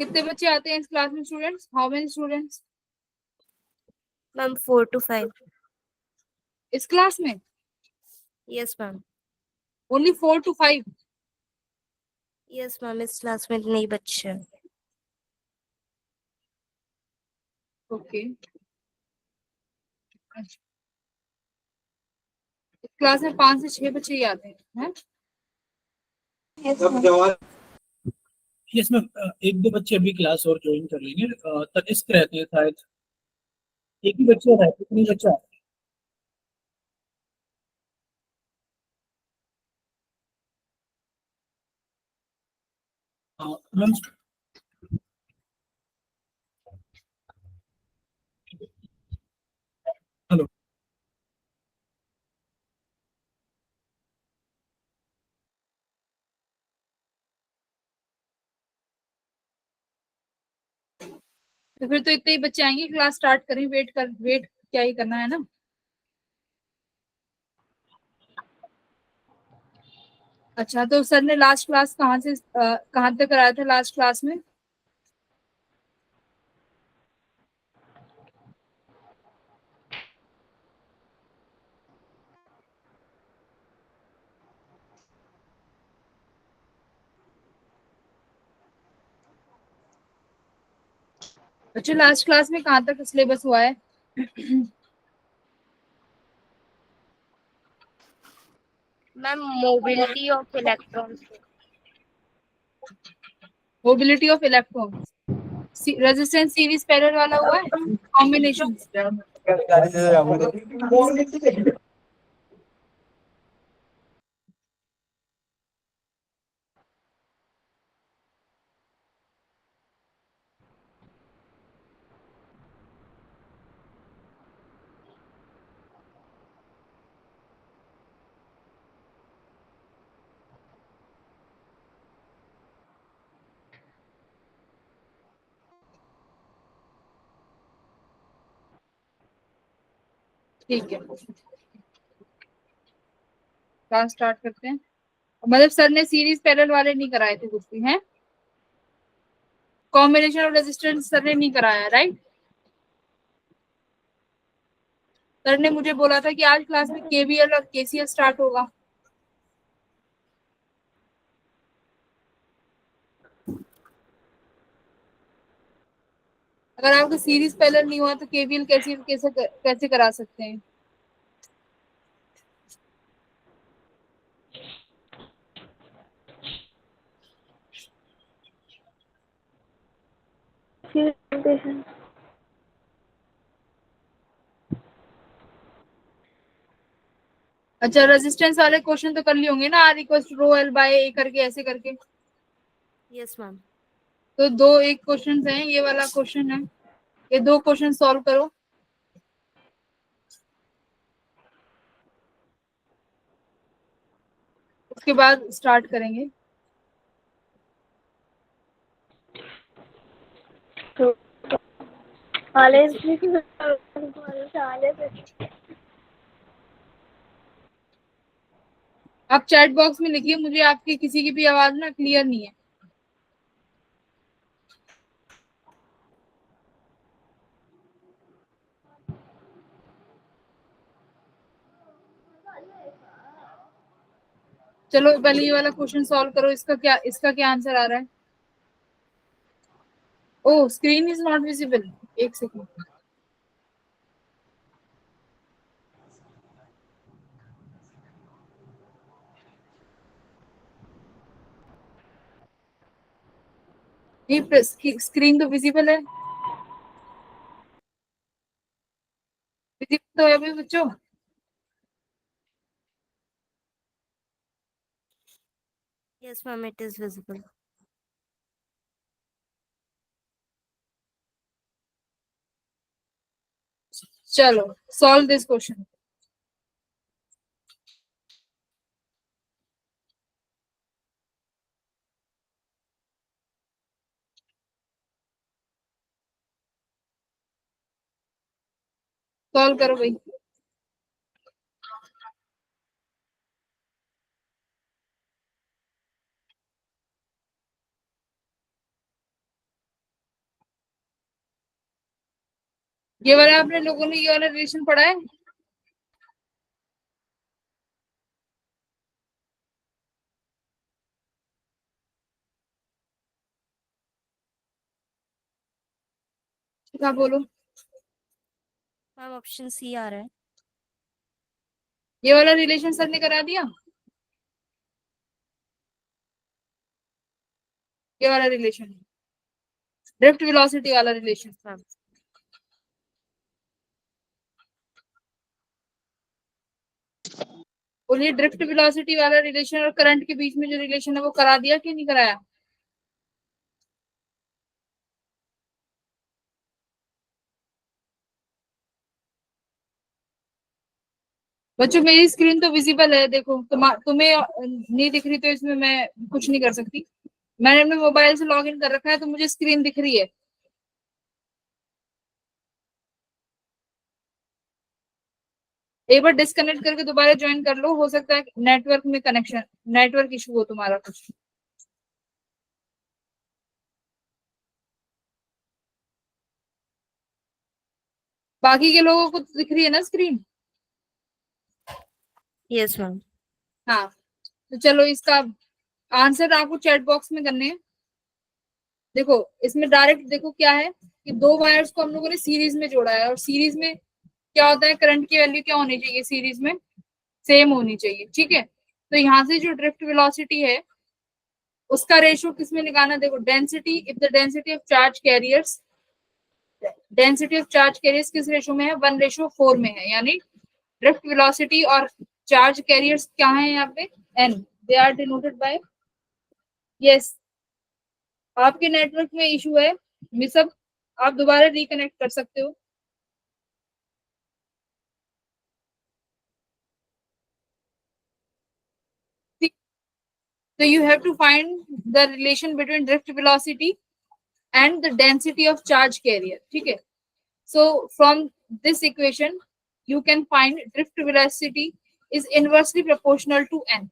कितने बच्चे आते हैं इस क्लास में students? How many students ma'am 4 to 5। इस क्लास में? Yes ma'am. Only 4 to 5? Yes ma'am, इस क्लास में नहीं बच्चे हैं। ओके। इस क्लास में 5 से 6 बच्चे ही आते हैं? यस मैम, एक दो बच्चे अभी क्लास और ज्वाइन कर लेंगे। तनिष्क रहते हैं शायद, एक ही बच्चा रहता है, कितनी बच्चा? Ma'am hello. तो फिर तो इतने ही बच्चे आएंगे, क्लास स्टार्ट करें। वेट क्या ही करना है ना। अच्छा, तो सर ने लास्ट क्लास कहाँ तक कराया था लास्ट क्लास में? अच्छा, लास्ट क्लास में कहाँ तक सिलेबस हुआ है? Ma'am mobility of electrons. Mobility of electrons. Resistance series parallel वाला हुआ है? कॉम्बिनेशन? ठीक है, क्लास स्टार्ट करते हैं। मतलब सर ने सीरीज पैरेलल वाले नहीं कराए थे कुछ भी हैं? कॉम्बिनेशन ऑफ रेजिस्टेंस सर ने नहीं कराया, राइट? सर ने मुझे बोला था कि आज क्लास में केवीएल और केसीएल स्टार्ट होगा। अगर आपको सीरीज पैरेलल नहीं हुआ तो केवीएल केसीएल कैसे करा सकते हैं? अच्छा, रेजिस्टेंस वाले क्वेश्चन तो कर लिए होंगे ना, R equal to rho L by A करके, ऐसे करके। Yes ma'am. तो दो एक क्वेश्चन है, ये वाला क्वेश्चन है, ये दो क्वेश्चन सॉल्व करो। उसके बाद स्टार्ट करेंगे। आप चैट बॉक्स में लिखिए, मुझे आपकी किसी की भी आवाज ना क्लियर नहीं है। चलो पहले ये वाला क्वेश्चन सॉल्व करो। इसका क्या आंसर आ रहा है? ओह, स्क्रीन इज नॉट विजिबल। एक सेकंड। ये स्क्रीन तो विजिबल है। विजिबल तो है अभी बच्चों। Yes ma'am, it is visible. चलो सॉल्व दिस क्वेश्चन। सॉल्व करो भाई। ये वाला आपने लोगों ने ये वाला रिलेशन पढ़ा है? क्या बोलो? मैम ऑप्शन सी आ रहा है। ये वाला रिलेशन सर ने करा दिया? ये वाला रिलेशन, ड्रिफ्ट वेलोसिटी वाला रिलेशन। मैम बोलिए, ड्रिफ्ट वेलोसिटी वाला रिलेशन और करंट के बीच में जो रिलेशन है वो करा दिया कि नहीं कराया? बच्चों मेरी स्क्रीन तो विजिबल है, देखो तुम्हें नहीं दिख रही तो इसमें मैं कुछ नहीं कर सकती। मैंने अपने मोबाइल से लॉग इन कर रखा है तो मुझे स्क्रीन दिख रही है। एक बार डिस्कनेक्ट करके दोबारा ज्वाइन कर लो, हो सकता है नेटवर्क में कनेक्शन, नेटवर्क इशू हो तुम्हारा कुछ। बाकी के लोगों को तो दिख रही है ना स्क्रीन? Yes ma'am. हाँ, तो चलो इसका आंसर आपको चैट बॉक्स में करने हैं। देखो इसमें डायरेक्ट देखो क्या है कि दो वायर्स को हम लोगों ने सीरीज में जोड़ा है, और सीरीज में क्या होता है, करंट की वैल्यू क्या होनी चाहिए सीरीज में? सेम होनी चाहिए, ठीक है। तो यहाँ से जो ड्रिफ्ट वेलोसिटी है उसका रेशियो किसमें निकालना, देखो density, if the density of charge carriers, density of charge carriers किस रेशियो में है? 1:4 में है, यानी ड्रिफ्ट वेलोसिटी और चार्ज कैरियर्स क्या है यहाँ पे? N, they are denoted by, yes. आपके नेटवर्क में इशू है मिसअप, आप दोबारा रिकनेक्ट कर सकते हो। So you have to find the relation between drift velocity and the density of charge carrier, ठीक है। So from this equation you can find drift velocity is inversely proportional to n.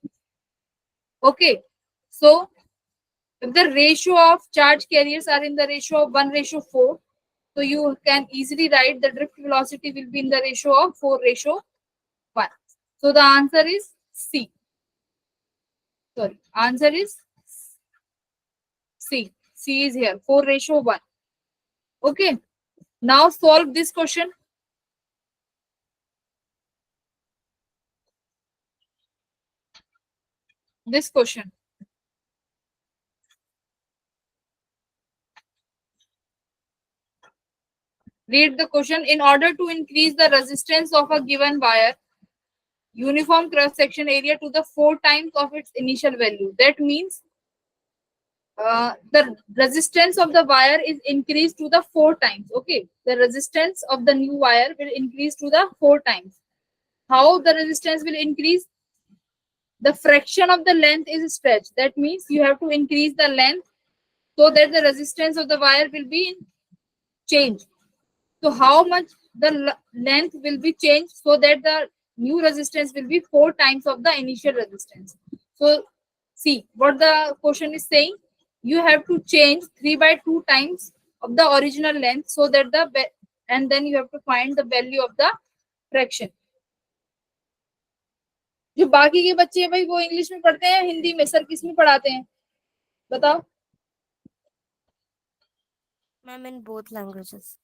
Okay, so if the ratio of charge carriers are in the ratio of 1:4, so you can easily write the drift velocity will be in the ratio of 4:1. So the answer is C. Sorry, answer is C. C is here, 4:1. Okay, now solve this question. This question. Read the question. In order to increase the resistance of a given wire, uniform cross section area to the 4 times of its initial value. That means the resistance of the wire is increased to the 4 times. Okay, the resistance of the new wire will increase to the 4 times. How the resistance will increase? The fraction of the length is stretched. That means you have to increase the length so that the resistance of the wire will be changed. So how much the length will be changed so that the new resistance will be 4 times of the initial resistance. So see what the question is saying. You have to change 3/2 times of the original length so that and then you have to find the value of the fraction. जो बाकी के बच्चे हैं भाई वो English में पढ़ते हैं, हिंदी में? सर किस में पढ़ाते हैं बताओ? Ma'am in both languages.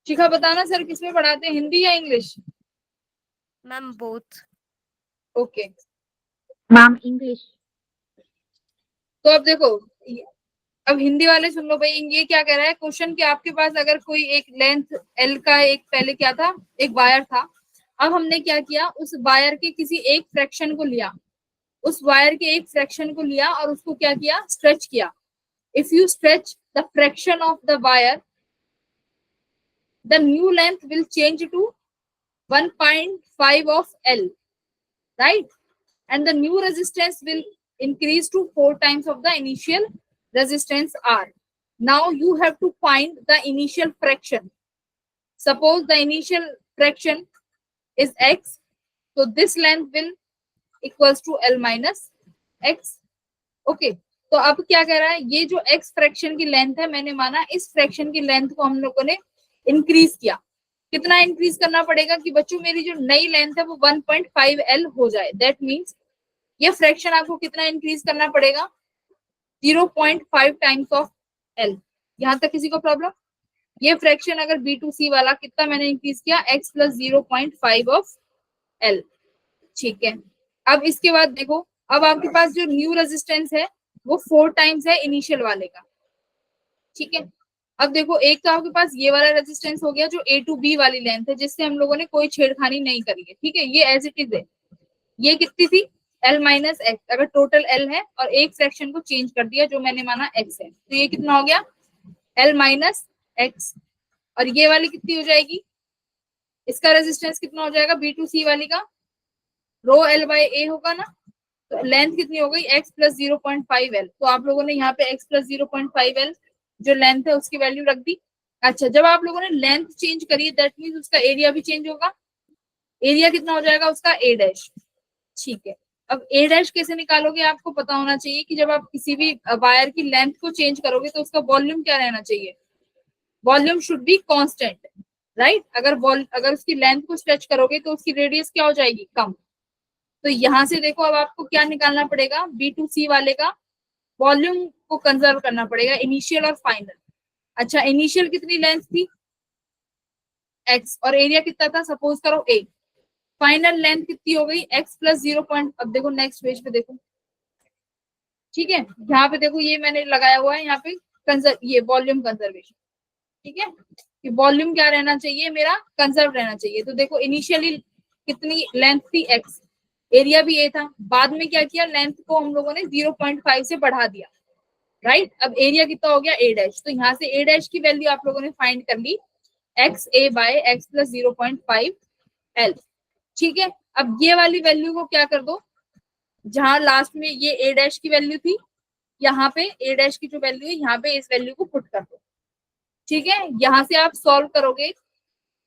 Shikha बताना, सर किस में पढ़ाते हैं, हिंदी या English? Ma'am both. Okay ma'am English. तो अब देखो, अब हिंदी वाले सुन लो भाई, ये क्या कह रहा है क्वेश्चन कि आपके पास अगर कोई एक लेंथ एल का एक पहले क्या था, एक वायर था। अब हमने क्या किया, उस वायर के किसी एक फ्रैक्शन को लिया, उस वायर के एक फ्रैक्शन को लिया और उसको क्या किया, स्ट्रेच किया। If you stretch the fraction of the wire, the new length will change to 1.5 of L, right? And the new resistance will increase to 4 times of the initial resistance R. Now you have to find the initial fraction. Suppose the initial fraction is X, so this length will equals to L minus X. Okay, तो अब क्या कह रहा है, ये जो X fraction की length है, मैंने माना इस फ्रैक्शन की लेंथ को हम लोगों ने इंक्रीज किया। कितना इंक्रीज करना पड़ेगा कि बच्चों मेरी जो नई लेंथ है वो 1.5L हो जाए। दैट मीन्स ये फ्रैक्शन आपको कितना इंक्रीज करना पड़ेगा, 0.5 टाइम्स ऑफ L। यहां तक किसी को प्रॉब्लम? ये फ्रैक्शन अगर B2C वाला कितना मैंने इंक्रीज किया, x प्लस 0.5 ऑफ L। ठीक है, अब इसके बाद देखो, अब आपके पास जो न्यू रेजिस्टेंस है वो 4 टाइम्स है इनिशियल वाले का। ठीक है, अब देखो एक तो आपके पास ये वाला रेजिस्टेंस हो गया जो A to B वाली लेंथ है, जिससे हम लोगों ने कोई छेड़खानी नहीं करी है। ठीक है, ये एज इट इज है। ये कितनी थी, L माइनस एक्स। अगर टोटल L है और एक फ्रैक्शन को चेंज कर दिया जो मैंने माना x है, तो ये कितना हो गया, L माइनस एक्स। और ये वाली कितनी हो जाएगी, इसका रेजिस्टेंस कितना हो जाएगा, B2C वाली का रो L बाय ए होगा ना, तो लेंथ कितनी हो गई, x प्लस 0.5L। तो आप लोगों ने यहाँ पे x प्लस 0.5L जो लेंथ है उसकी वैल्यू रख दी। अच्छा, जब आप लोगों ने लेंथ चेंज करी दैट मीन्स उसका एरिया भी चेंज होगा। एरिया कितना हो जाएगा उसका, a डैश। ठीक है, अब a डैश कैसे निकालोगे, आपको पता होना चाहिए कि जब आप किसी भी वायर की लेंथ को चेंज करोगे तो उसका वॉल्यूम क्या रहना चाहिए, volume should be constant, right. अगर उसकी लेंथ को स्ट्रेच करोगे तो उसकी रेडियस क्या हो जाएगी, कम। तो यहां से देखो अब आपको क्या निकालना पड़ेगा, B2C वाले का वॉल्यूम को कंजर्व करना पड़ेगा, इनिशियल और फाइनल। अच्छा, इनिशियल कितनी लेंथ थी, x, और एरिया कितना था, सपोज करो a। फाइनल लेंथ कितनी हो गई, x प्लस 0. अब देखो नेक्स्ट पेज पे देखो, ठीक है, यहाँ पे देखो ये मैंने लगाया हुआ है यहाँ पे ये वॉल्यूम कंजर्वेशन। ठीक है, कि वॉल्यूम क्या रहना चाहिए मेरा, कंजर्व रहना चाहिए। तो देखो इनिशियली कितनी लेंथ थी x, एरिया भी a था, बाद में क्या किया, लेंथ को हम लोगों ने 0.5 से बढ़ा दिया, राइट। अब एरिया कितना हो गया, a डैश। तो यहाँ से a डैश की वैल्यू आप लोगों ने फाइंड कर ली, एक्स ए बाय एक्स प्लस 0.5L। ठीक है, अब ये वाली वैल्यू को क्या कर दो, जहां लास्ट में ये a डैश की वैल्यू थी, यहाँ पे a डैश की जो वैल्यू है यहाँ पे इस वैल्यू को पुट कर दो। ठीक है, यहाँ से आप सॉल्व करोगे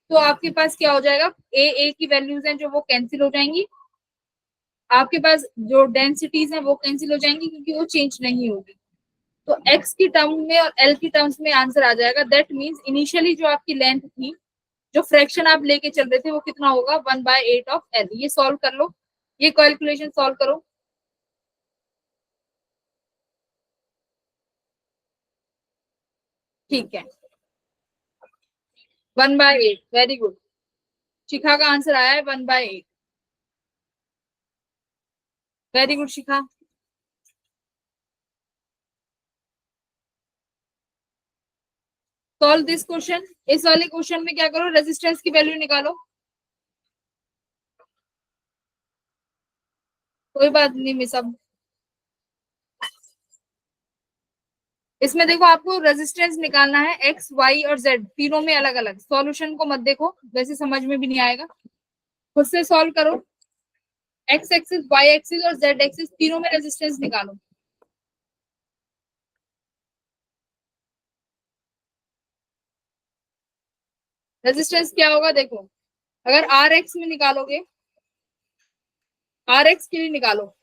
तो आपके पास क्या हो जाएगा, a की वैल्यूज हैं जो वो कैंसिल हो जाएंगी, आपके पास जो डेंसिटीज हैं वो कैंसिल हो जाएंगी क्योंकि वो चेंज नहीं होगी। तो x की टर्म में और l की टर्म्स में आंसर आ जाएगा। दैट मीन्स इनिशियली जो आपकी लेंथ थी, जो फ्रैक्शन आप लेके चल रहे थे वो कितना होगा, 1/8 ऑफ L। ये सॉल्व कर लो, ये कैलकुलेशन सॉल्व करो। ठीक है, 1/8, वेरी गुड। शिखा का आंसर आया है 1/8, very good Shikha. Solve this question. इस वाले क्वेश्चन में क्या करो, रेजिस्टेंस की वैल्यू निकालो। कोई बात नहीं मिस, अब इसमें देखो आपको रेजिस्टेंस निकालना है एक्स वाई और जेड तीनों में अलग अलग। सॉल्यूशन को मत देखो, वैसे समझ में भी नहीं आएगा, खुद से सॉल्व करो। एक्स एक्सिस, वाई एक्सिस और जेड एक्सिस तीनों में रेजिस्टेंस निकालो। रेजिस्टेंस क्या होगा देखो, अगर आर एक्स में निकालोगे, आर एक्स के लिए निकालो,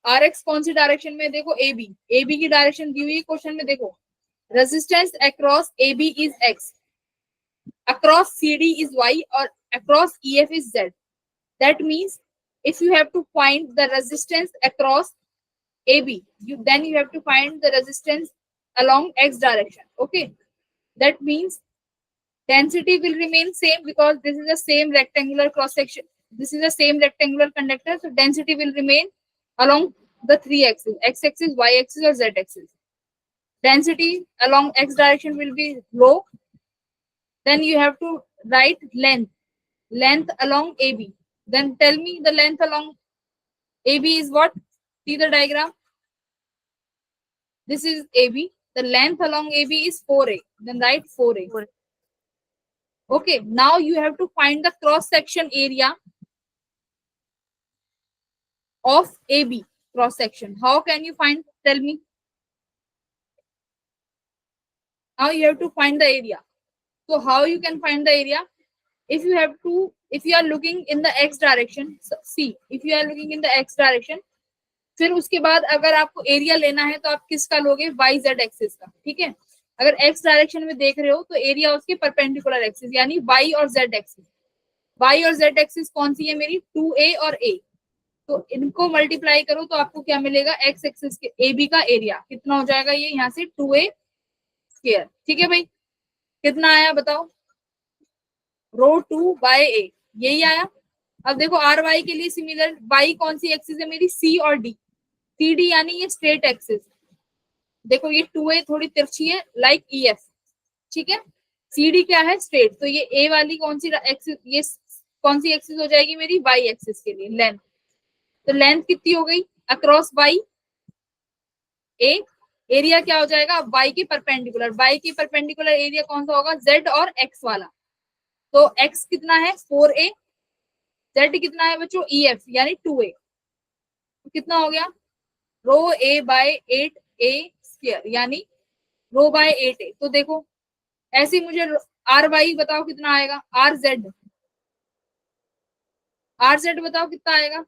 आर एक्स कौन सी डायरेक्शन में, देखो ए बी की डायरेक्शन दी हुई है क्वेश्चन में। देखो resistance across A B is X, across C D is Y और across E F is Z. That means if you have to find the resistance across AB, then you have to find the resistance along x direction. Okay, that means density will remain same because this is the same rectangular cross section, this is the same rectangular conductor, so density will remain along the three axes, x axis, y axis or z axis. Density along x direction will be low. Then you have to write length along AB. Then tell me the length along AB is what? See the diagram. This is AB. The length along AB is 4A. Then write 4A. Okay. Now you have to find the cross section area of AB cross section. How can you find? Tell me. Now you have to find the area. So how you can find the area? If you are looking in the x direction, see, if you are looking in the x direction, फिर उसके बाद अगर आपको area लेना है तो आप किसका लोगे, वाई जेड एक्सिस का। ठीक है, अगर एक्स डायरेक्शन में देख रहे हो तो एरिया उसके परपेंडिकुलर एक्सिस यानी वाई और जेड एक्सिस। वाई और जेड एक्सिस कौन सी है मेरी, 2a और a। तो इनको मल्टीप्लाई करो तो आपको क्या मिलेगा, एक्स एक्सिस के ए बी का एरिया कितना हो जाएगा, ये यहाँ से 2a स्क्वायर। ठीक है भाई, कितना आया बताओ, ρ2/a, यही आया। अब देखो आर वाई के लिए सिमिलर, वाई कौन सी एक्सिस है मेरी, सी और डी। सी डी यानी ये स्ट्रेट एक्सिस, देखो ये 2a थोड़ी तिरछी है लाइक EF, ठीक है। सी डी क्या है, स्ट्रेट, तो ये ए वाली कौन सी एक्सिस, ये कौन सी एक्सिस हो जाएगी मेरी, वाई एक्सिस के लिए लेंथ। तो लेंथ कितनी हो गई अक्रॉस वाई ए, एरिया क्या हो जाएगा वाई के परपेंडिकुलर, वाई के परपेंडिकुलर एरिया कौन सा होगा, जेड और एक्स वाला। तो एक्स कितना है 4a, जेड कितना है बच्चों EF यानी 2a, तो कितना हो गया ρa/8a स्क्वायर यानी ρ/8a। तो देखो ऐसे मुझे आर वाई बताओ कितना आएगा, आर जेड बताओ कितना आएगा,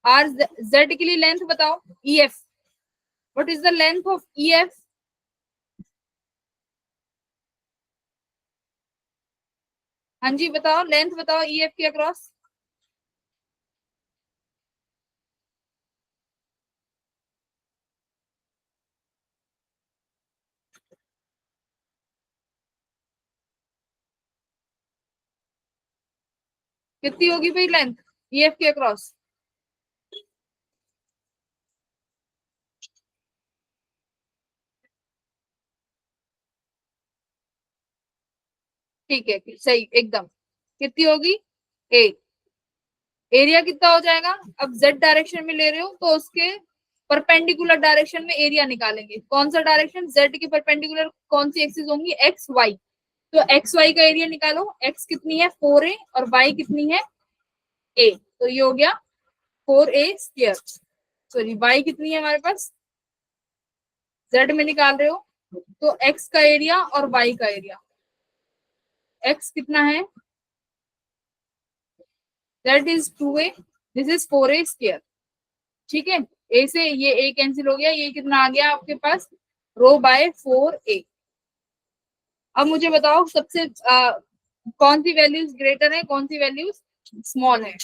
आर जेड के लिए लेंथ बताओ EF, what is the length of EF, हाँ जी बताओ लेंथ बताओ EF के अक्रॉस, कितनी होगी भाई लेंथ EF के अक्रॉस, ठीक है सही एकदम, कितनी होगी 8। एरिया कितना हो जाएगा, अब जेड डायरेक्शन में ले रहे हो तो उसके परपेंडिकुलर डायरेक्शन में एरिया निकालेंगे, कौन सा डायरेक्शन, जेड के परपेंडिकुलर कौन सी एक्सिस होंगी, एक्स वाई। तो एक्स वाई का एरिया निकालो, एक्स कितनी है 4a और वाई कितनी है a, तो ये हो गया 4a स्क्वायर, सॉरी वाई कितनी है हमारे पास, जेड में निकाल रहे हो तो एक्स का एरिया और वाई का एरिया, एक्स कितना है, that is 2a, this is 4a square, ठीक है। ए से ये a कैंसिल हो गया, ये कितना आ गया आपके पास ρ/4a। अब मुझे बताओ सबसे कौन सी वैल्यूज ग्रेटर है, कौन सी वैल्यूज स्मॉल है,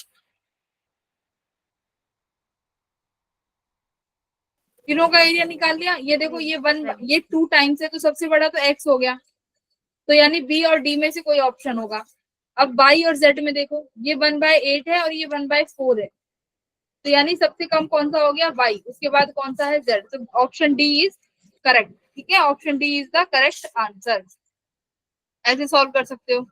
तीनों का एरिया निकाल लिया। ये देखो ये 1 ये 2 टाइम्स है तो सबसे बड़ा तो x हो गया, तो यानी b और d में से कोई ऑप्शन होगा। अब y और z में देखो ये 1/8 है और ये 1/4 है, तो यानी सबसे कम कौन सा हो गया y, उसके बाद कौन सा है z, तो ऑप्शन डी इज करेक्ट, ठीक है, option D is the correct answer. ऐसे सॉल्व कर सकते हो।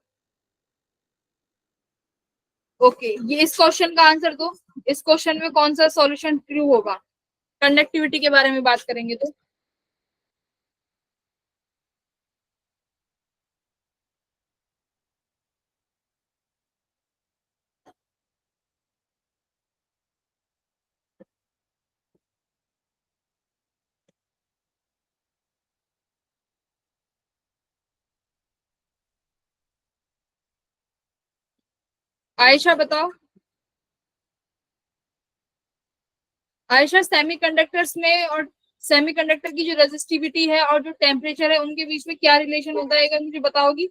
ओके ये इस क्वेश्चन का आंसर दो, इस क्वेश्चन में कौन सा सॉल्यूशन ट्रू होगा, कंडक्टिविटी के बारे में बात करेंगे तो आयशा बताओ, आयशा सेमीकंडक्टर्स में और सेमीकंडक्टर की जो रेजिस्टिविटी है और जो टेम्परेचर है उनके बीच में क्या रिलेशन होता है, अगर मुझे बताओगी।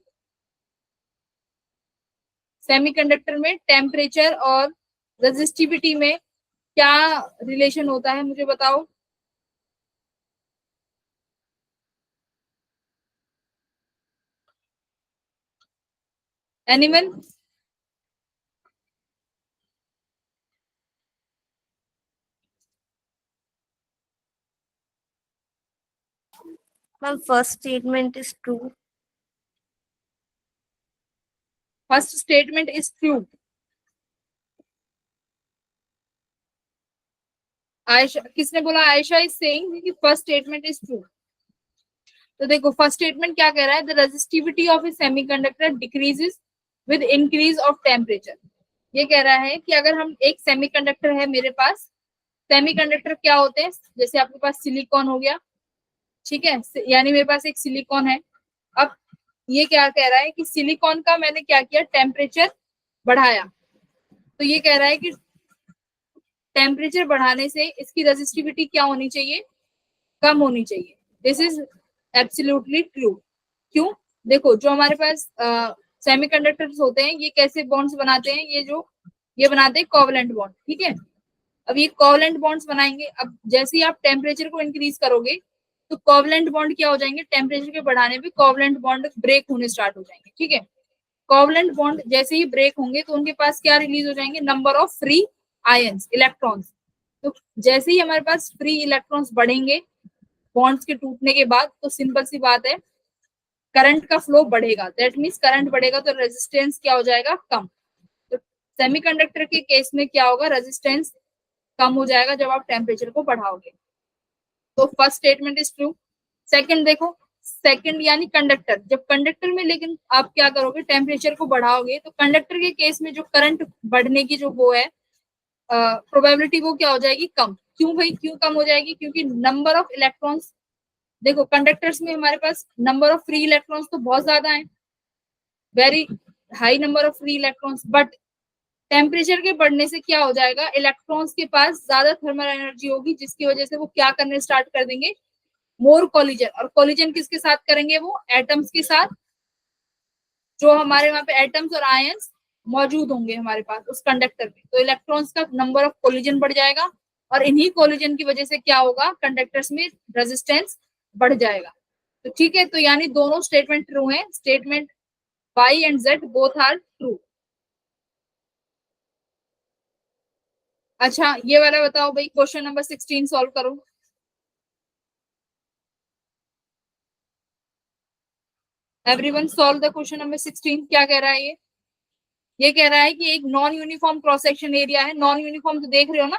सेमीकंडक्टर में टेम्परेचर और रेजिस्टिविटी में क्या रिलेशन होता है मुझे बताओ। Animal, Ma'am, first statement is true. First statement is true, Ayesha किसने बोला, आयशा इज सेइंग कि फर्स्ट स्टेटमेंट इज ट्रू। तो देखो फर्स्ट स्टेटमेंट क्या कह रहा है, the resistivity of A semiconductor decreases with increase of temperature. ये कह रहा है कि अगर हम एक सेमीकंडक्टर है मेरे पास, सेमीकंडक्टर क्या होते हैं, जैसे आपके पास सिलिकॉन हो गया, ठीक है, यानी मेरे पास एक सिलिकॉन है। अब ये क्या कह रहा है कि सिलिकॉन का मैंने क्या किया, टेम्परेचर बढ़ाया, तो ये कह रहा है कि टेम्परेचर बढ़ाने से इसकी रेजिस्टिविटी क्या होनी चाहिए, कम होनी चाहिए। This is absolutely true. क्यों? देखो जो हमारे पास सेमीकंडक्टर्स होते हैं ये कैसे बॉन्ड्स बनाते हैं, ये बनाते हैं कोवलेंट बॉन्ड, ठीक है। अब ये कोवलेंट बॉन्ड्स बनाएंगे, अब जैसे ही आप टेम्परेचर को इंक्रीज करोगे तो कोवलेंट बॉन्ड क्या हो जाएंगे, टेम्परेचर के बढ़ाने पे कोवलेंट बॉन्ड ब्रेक होने स्टार्ट हो जाएंगे, ठीक है। कोवलेंट बॉन्ड जैसे ही ब्रेक होंगे तो उनके पास क्या रिलीज हो जाएंगे, number of free ions, electrons. तो जैसे ही हमारे पास फ्री इलेक्ट्रॉन्स बढ़ेंगे बॉन्ड्स के टूटने के बाद, तो सिंपल सी बात है करंट का फ्लो बढ़ेगा। दैट मीन्स करंट बढ़ेगा तो रेजिस्टेंस क्या हो जाएगा, कम। तो सेमीकंडक्टर के केस में क्या होगा, रेजिस्टेंस कम हो जाएगा जब आप टेम्परेचर को बढ़ाओगे। तो first statement is true. Second देखो, सेकंड यानी कंडक्टर, जब कंडक्टर में लेकिन आप क्या करोगे, टेम्परेचर को बढ़ाओगे तो कंडक्टर के केस में जो करंट बढ़ने की जो वो है प्रोबेबिलिटी, वो क्या हो जाएगी, कम। क्यों भाई, क्यों कम हो जाएगी, क्योंकि नंबर ऑफ इलेक्ट्रॉन्स, देखो कंडक्टर्स में हमारे पास नंबर ऑफ फ्री इलेक्ट्रॉन्स तो बहुत ज्यादा है, very high number of free electrons, but temperature के बढ़ने से क्या हो जाएगा, इलेक्ट्रॉन्स के पास ज्यादा थर्मल एनर्जी होगी, जिसकी वजह से वो क्या करने स्टार्ट कर देंगे, मोर कोलिजन। और कोलिजन किसके साथ करेंगे, वो एटम्स के साथ, जो हमारे वहां पे एटम्स और आयंस मौजूद होंगे हमारे पास उस कंडक्टर में। तो इलेक्ट्रॉन्स का नंबर ऑफ कोलिजन बढ़ जाएगा और इन्हीं कोलिजन की वजह से क्या होगा, कंडक्टर्स में रेजिस्टेंस बढ़ जाएगा। तो ठीक है, तो यानी दोनों स्टेटमेंट ट्रू हैं, statement Y and Z both are true. अच्छा ये वाला बताओ भाई, क्वेश्चन नंबर 16 सॉल्व करो। Everyone solve the question number 16। क्या कह रहा है ये कह रहा है कि एक non uniform cross section area है, नॉन यूनिफॉर्म तो देख रहे हो ना,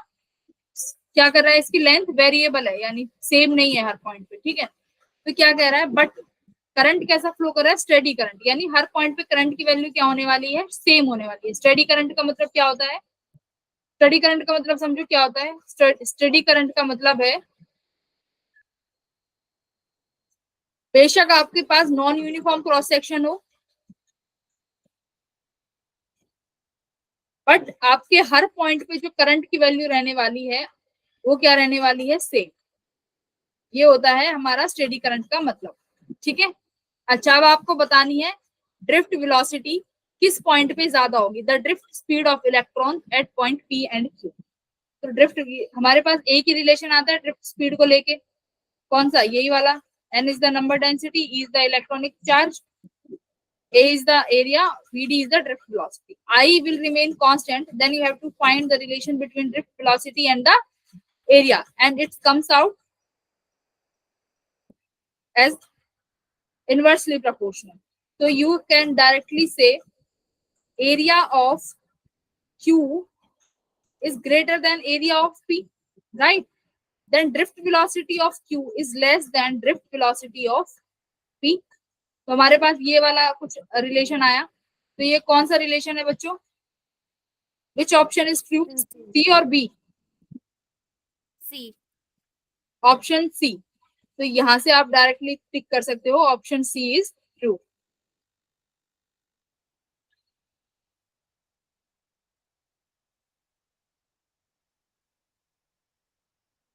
क्या कर रहा है, इसकी लेंथ वेरिएबल है, यानी सेम नहीं है हर पॉइंट पे, ठीक है। तो क्या कह रहा है, बट करंट कैसा फ्लो कर रहा है, स्टेडी करंट, यानी हर पॉइंट पे करंट की वैल्यू क्या होने वाली है, सेम होने वाली है। स्टेडी करंट का मतलब क्या होता है, स्टेडी करंट का मतलब समझो क्या होता है, स्टेडी करंट का मतलब है बेशक आपके पास नॉन यूनिफॉर्म क्रॉस सेक्शन हो, बट आपके हर पॉइंट पे जो करंट की वैल्यू रहने वाली है वो क्या रहने वाली है, सेम। ये होता है हमारा स्टेडी करंट का मतलब, ठीक है। अच्छा अब आपको बतानी है ड्रिफ्ट वेलोसिटी किस पॉइंट पे ज्यादा होगी, the drift speed of electron at point P and Q. तो ड्रिफ्ट, हमारे पास एक ही रिलेशन आता है ड्रिफ्ट स्पीड को लेके, कौन सा, यही वाला, n is the number density, E is the electronic charge, A is the area, Vd is the drift velocity. I will remain constant, then you have to find the relation between drift velocity and the area, and it comes out as inversely proportional. So you can directly say area of Q is greater than area of P, right? Then drift velocity of Q is less than drift velocity of P. तो हमारे पास ये वाला कुछ relation आया, तो ये कौन सा रिलेशन है बच्चों, विच ऑप्शन इज ट्रू, सी और बी, सी, ऑप्शन सी। तो यहां से आप डायरेक्टली टिक कर सकते हो, ऑप्शन सी इज ट्रू।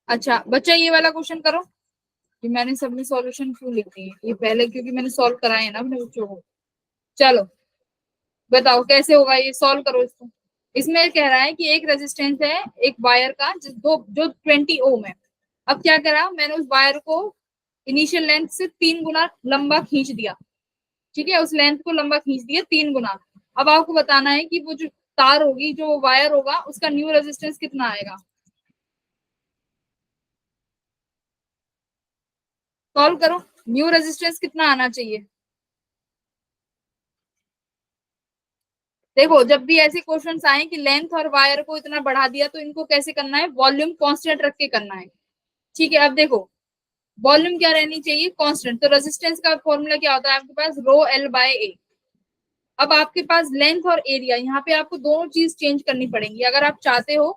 अच्छा बच्चा ये वाला क्वेश्चन करो, कि मैंने सब में सॉल्यूशन क्यों लिख दिए, ये पहले क्योंकि मैंने सॉल्व कराए ना अपने बच्चों को। चलो बताओ कैसे होगा, ये सॉल्व करो इसको। इसमें कह रहा है कि एक रेजिस्टेंस है एक वायर का जो 20 ओम है। अब क्या करा, मैंने उस वायर को इनिशियल लेंथ से 3 गुना लंबा खींच दिया, ठीक है, उस लेंथ को लंबा खींच दिया 3 गुना। अब आपको बताना है कि वो जो तार होगी, जो वायर होगा, उसका न्यू रेजिस्टेंस कितना आएगा। सॉल्व करो, न्यू रेजिस्टेंस कितना आना चाहिए। देखो जब भी ऐसे क्वेश्चंस आए कि लेंथ और वायर को इतना बढ़ा दिया, तो इनको कैसे करना है, वॉल्यूम कांस्टेंट रख के करना है, ठीक है। अब देखो वॉल्यूम क्या रहनी चाहिए, कांस्टेंट। तो रेजिस्टेंस का फॉर्मूला क्या होता है आपके पास, रो एल बाय ए। अब आपके पास लेंथ और एरिया, यहाँ पे आपको दोनों चीज चेंज करनी पड़ेंगी अगर आप चाहते हो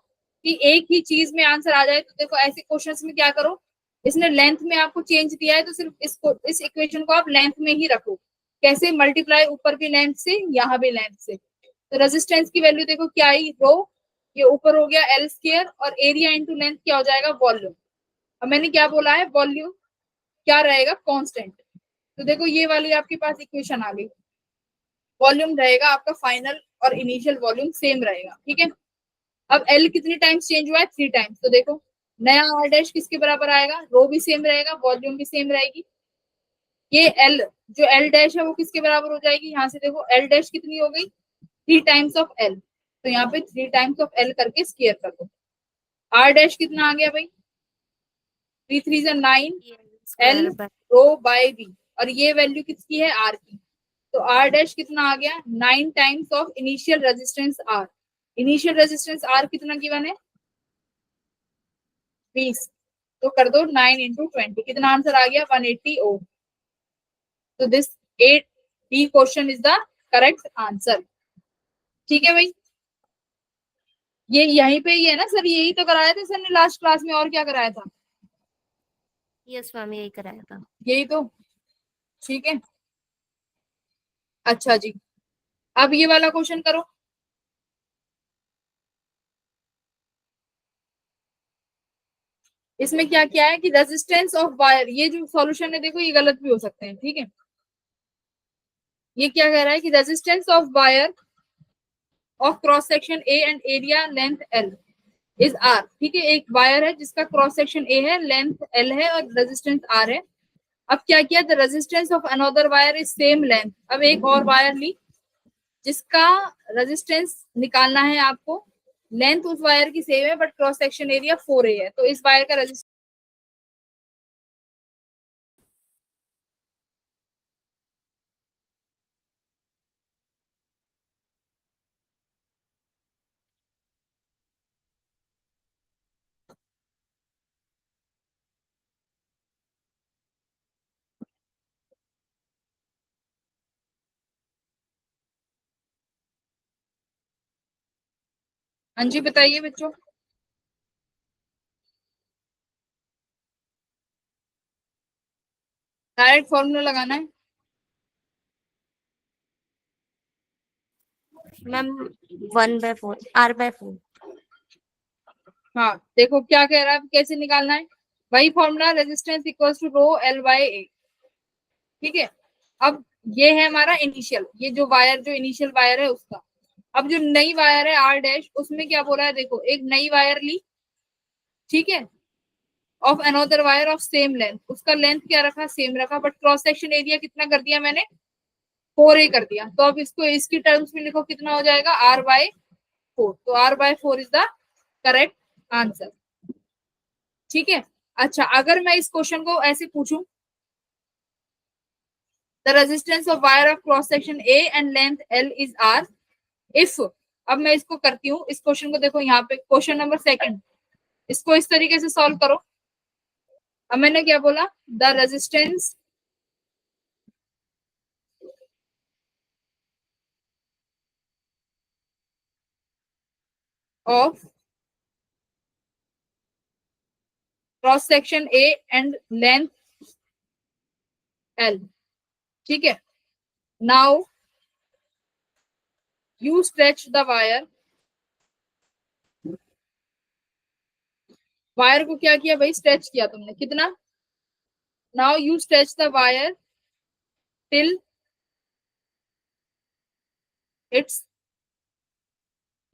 कि एक ही चीज में आंसर आ जाए। तो देखो ऐसे क्वेश्चंस में क्या करो, इसने लेंथ में आपको चेंज दिया है तो सिर्फ इस इक्वेशन को आप लेंथ में ही रखो। कैसे, मल्टीप्लाई ऊपर भी लेंथ से, यहाँ भी लेंथ से। तो रेजिस्टेंस की वैल्यू देखो क्या आई, रो, ये ऊपर हो गया एल स्क्वायर, और एरिया इंटू लेंथ क्या हो जाएगा, वॉल्यूम। अब मैंने क्या बोला है, वॉल्यूम क्या रहेगा, कांस्टेंट। तो देखो ये वाली आपके पास इक्वेशन आ गई, वॉल्यूम रहेगा आपका फाइनल और इनिशियल वॉल्यूम सेम रहेगा, ठीक है। अब एल कितनी टाइम्स चेंज हुआ है, 3 टाइम्स। तो देखो नया आर डैश किसके बराबर आएगा, रो भी सेम रहेगा, वॉल्यूम भी सेम रहेगी। ये एल, जो एल डैश है वो किसके बराबर हो जाएगी, यहाँ से देखो एल डैश कितनी हो गई, 3 टाइम्स ऑफ एल। तो यहाँ पे 3 टाइम्स ऑफ एल करके स्क्वायर कर दो। आर डैश कितना आ गया भाई, 3 3 जा 9 L square by rho by B, और ये वैल्यू किसकी है, आर की। तो आर डैश कितना आ गया, 9 times of initial resistance R. Initial resistance R कितना गिवन है, 20। तो कर दो 9 इंटू 20, कितना आंसर आ गया, 180 ओम। तो this 8 B question is the correct answer. ठीक है भाई, ये यहीं पे ही है ना सर, यही तो कराया था सर ने लास्ट क्लास में, और क्या कराया था, yes मैम यही कराया था। यही तो। ठीक है, अच्छा जी, अब ये वाला क्वेश्चन करो। इसमें क्या क्या है कि रेजिस्टेंस ऑफ वायर, ये जो सॉल्यूशन है देखो ये गलत भी हो सकते हैं, ठीक है। ये क्या कह रहा है कि resistance of wire of cross section A and area length L is R. ठीक है, एक वायर है जिसका क्रॉस सेक्शन ए है, लेंथ एल है और रेजिस्टेंस आर है। अब क्या किया, the resistance of another wire is same length. अब एक और वायर ली जिसका रेजिस्टेंस निकालना है आपको, लेंथ उस वायर की सेम है but cross section area 4a है। तो इस वायर का रेजिस्टेंस, हाँ जी बताइए बच्चों। डायरेक्ट फॉर्मूला लगाना है। Ma'am 1/4 r/4। हाँ देखो क्या कह रहा है, कैसे निकालना है, वही formula, resistance equals to rho L by A. ठीक है, अब ये है हमारा इनिशियल, ये जो वायर, जो इनिशियल वायर है उसका। अब जो नई वायर है आर डैश, उसमें क्या बोला है, देखो एक नई वायर ली, ठीक है, of another wire of same length, उसका लेंथ क्या रखा, सेम रखा, बट क्रॉस सेक्शन एरिया कितना कर दिया मैंने, 4a कर दिया। तो अब इसको इसकी टर्म्स में लिखो, कितना हो जाएगा, r/4। तो r/4 is the correct answer. ठीक है, अच्छा अगर मैं इस क्वेश्चन को ऐसे पूछूं, the resistance of wire of cross section A and length L is R if, अब मैं इसको करती हूँ, इस क्वेश्चन को देखो यहाँ पे क्वेश्चन नंबर सेकंड, इसको इस तरीके से सॉल्व करो। अब मैंने क्या बोला, the resistance of cross section A and length L, ठीक है। Now you stretch the wire, wire को क्या किया भाई, स्ट्रेच किया तुमने, कितना, now you stretch the wire till its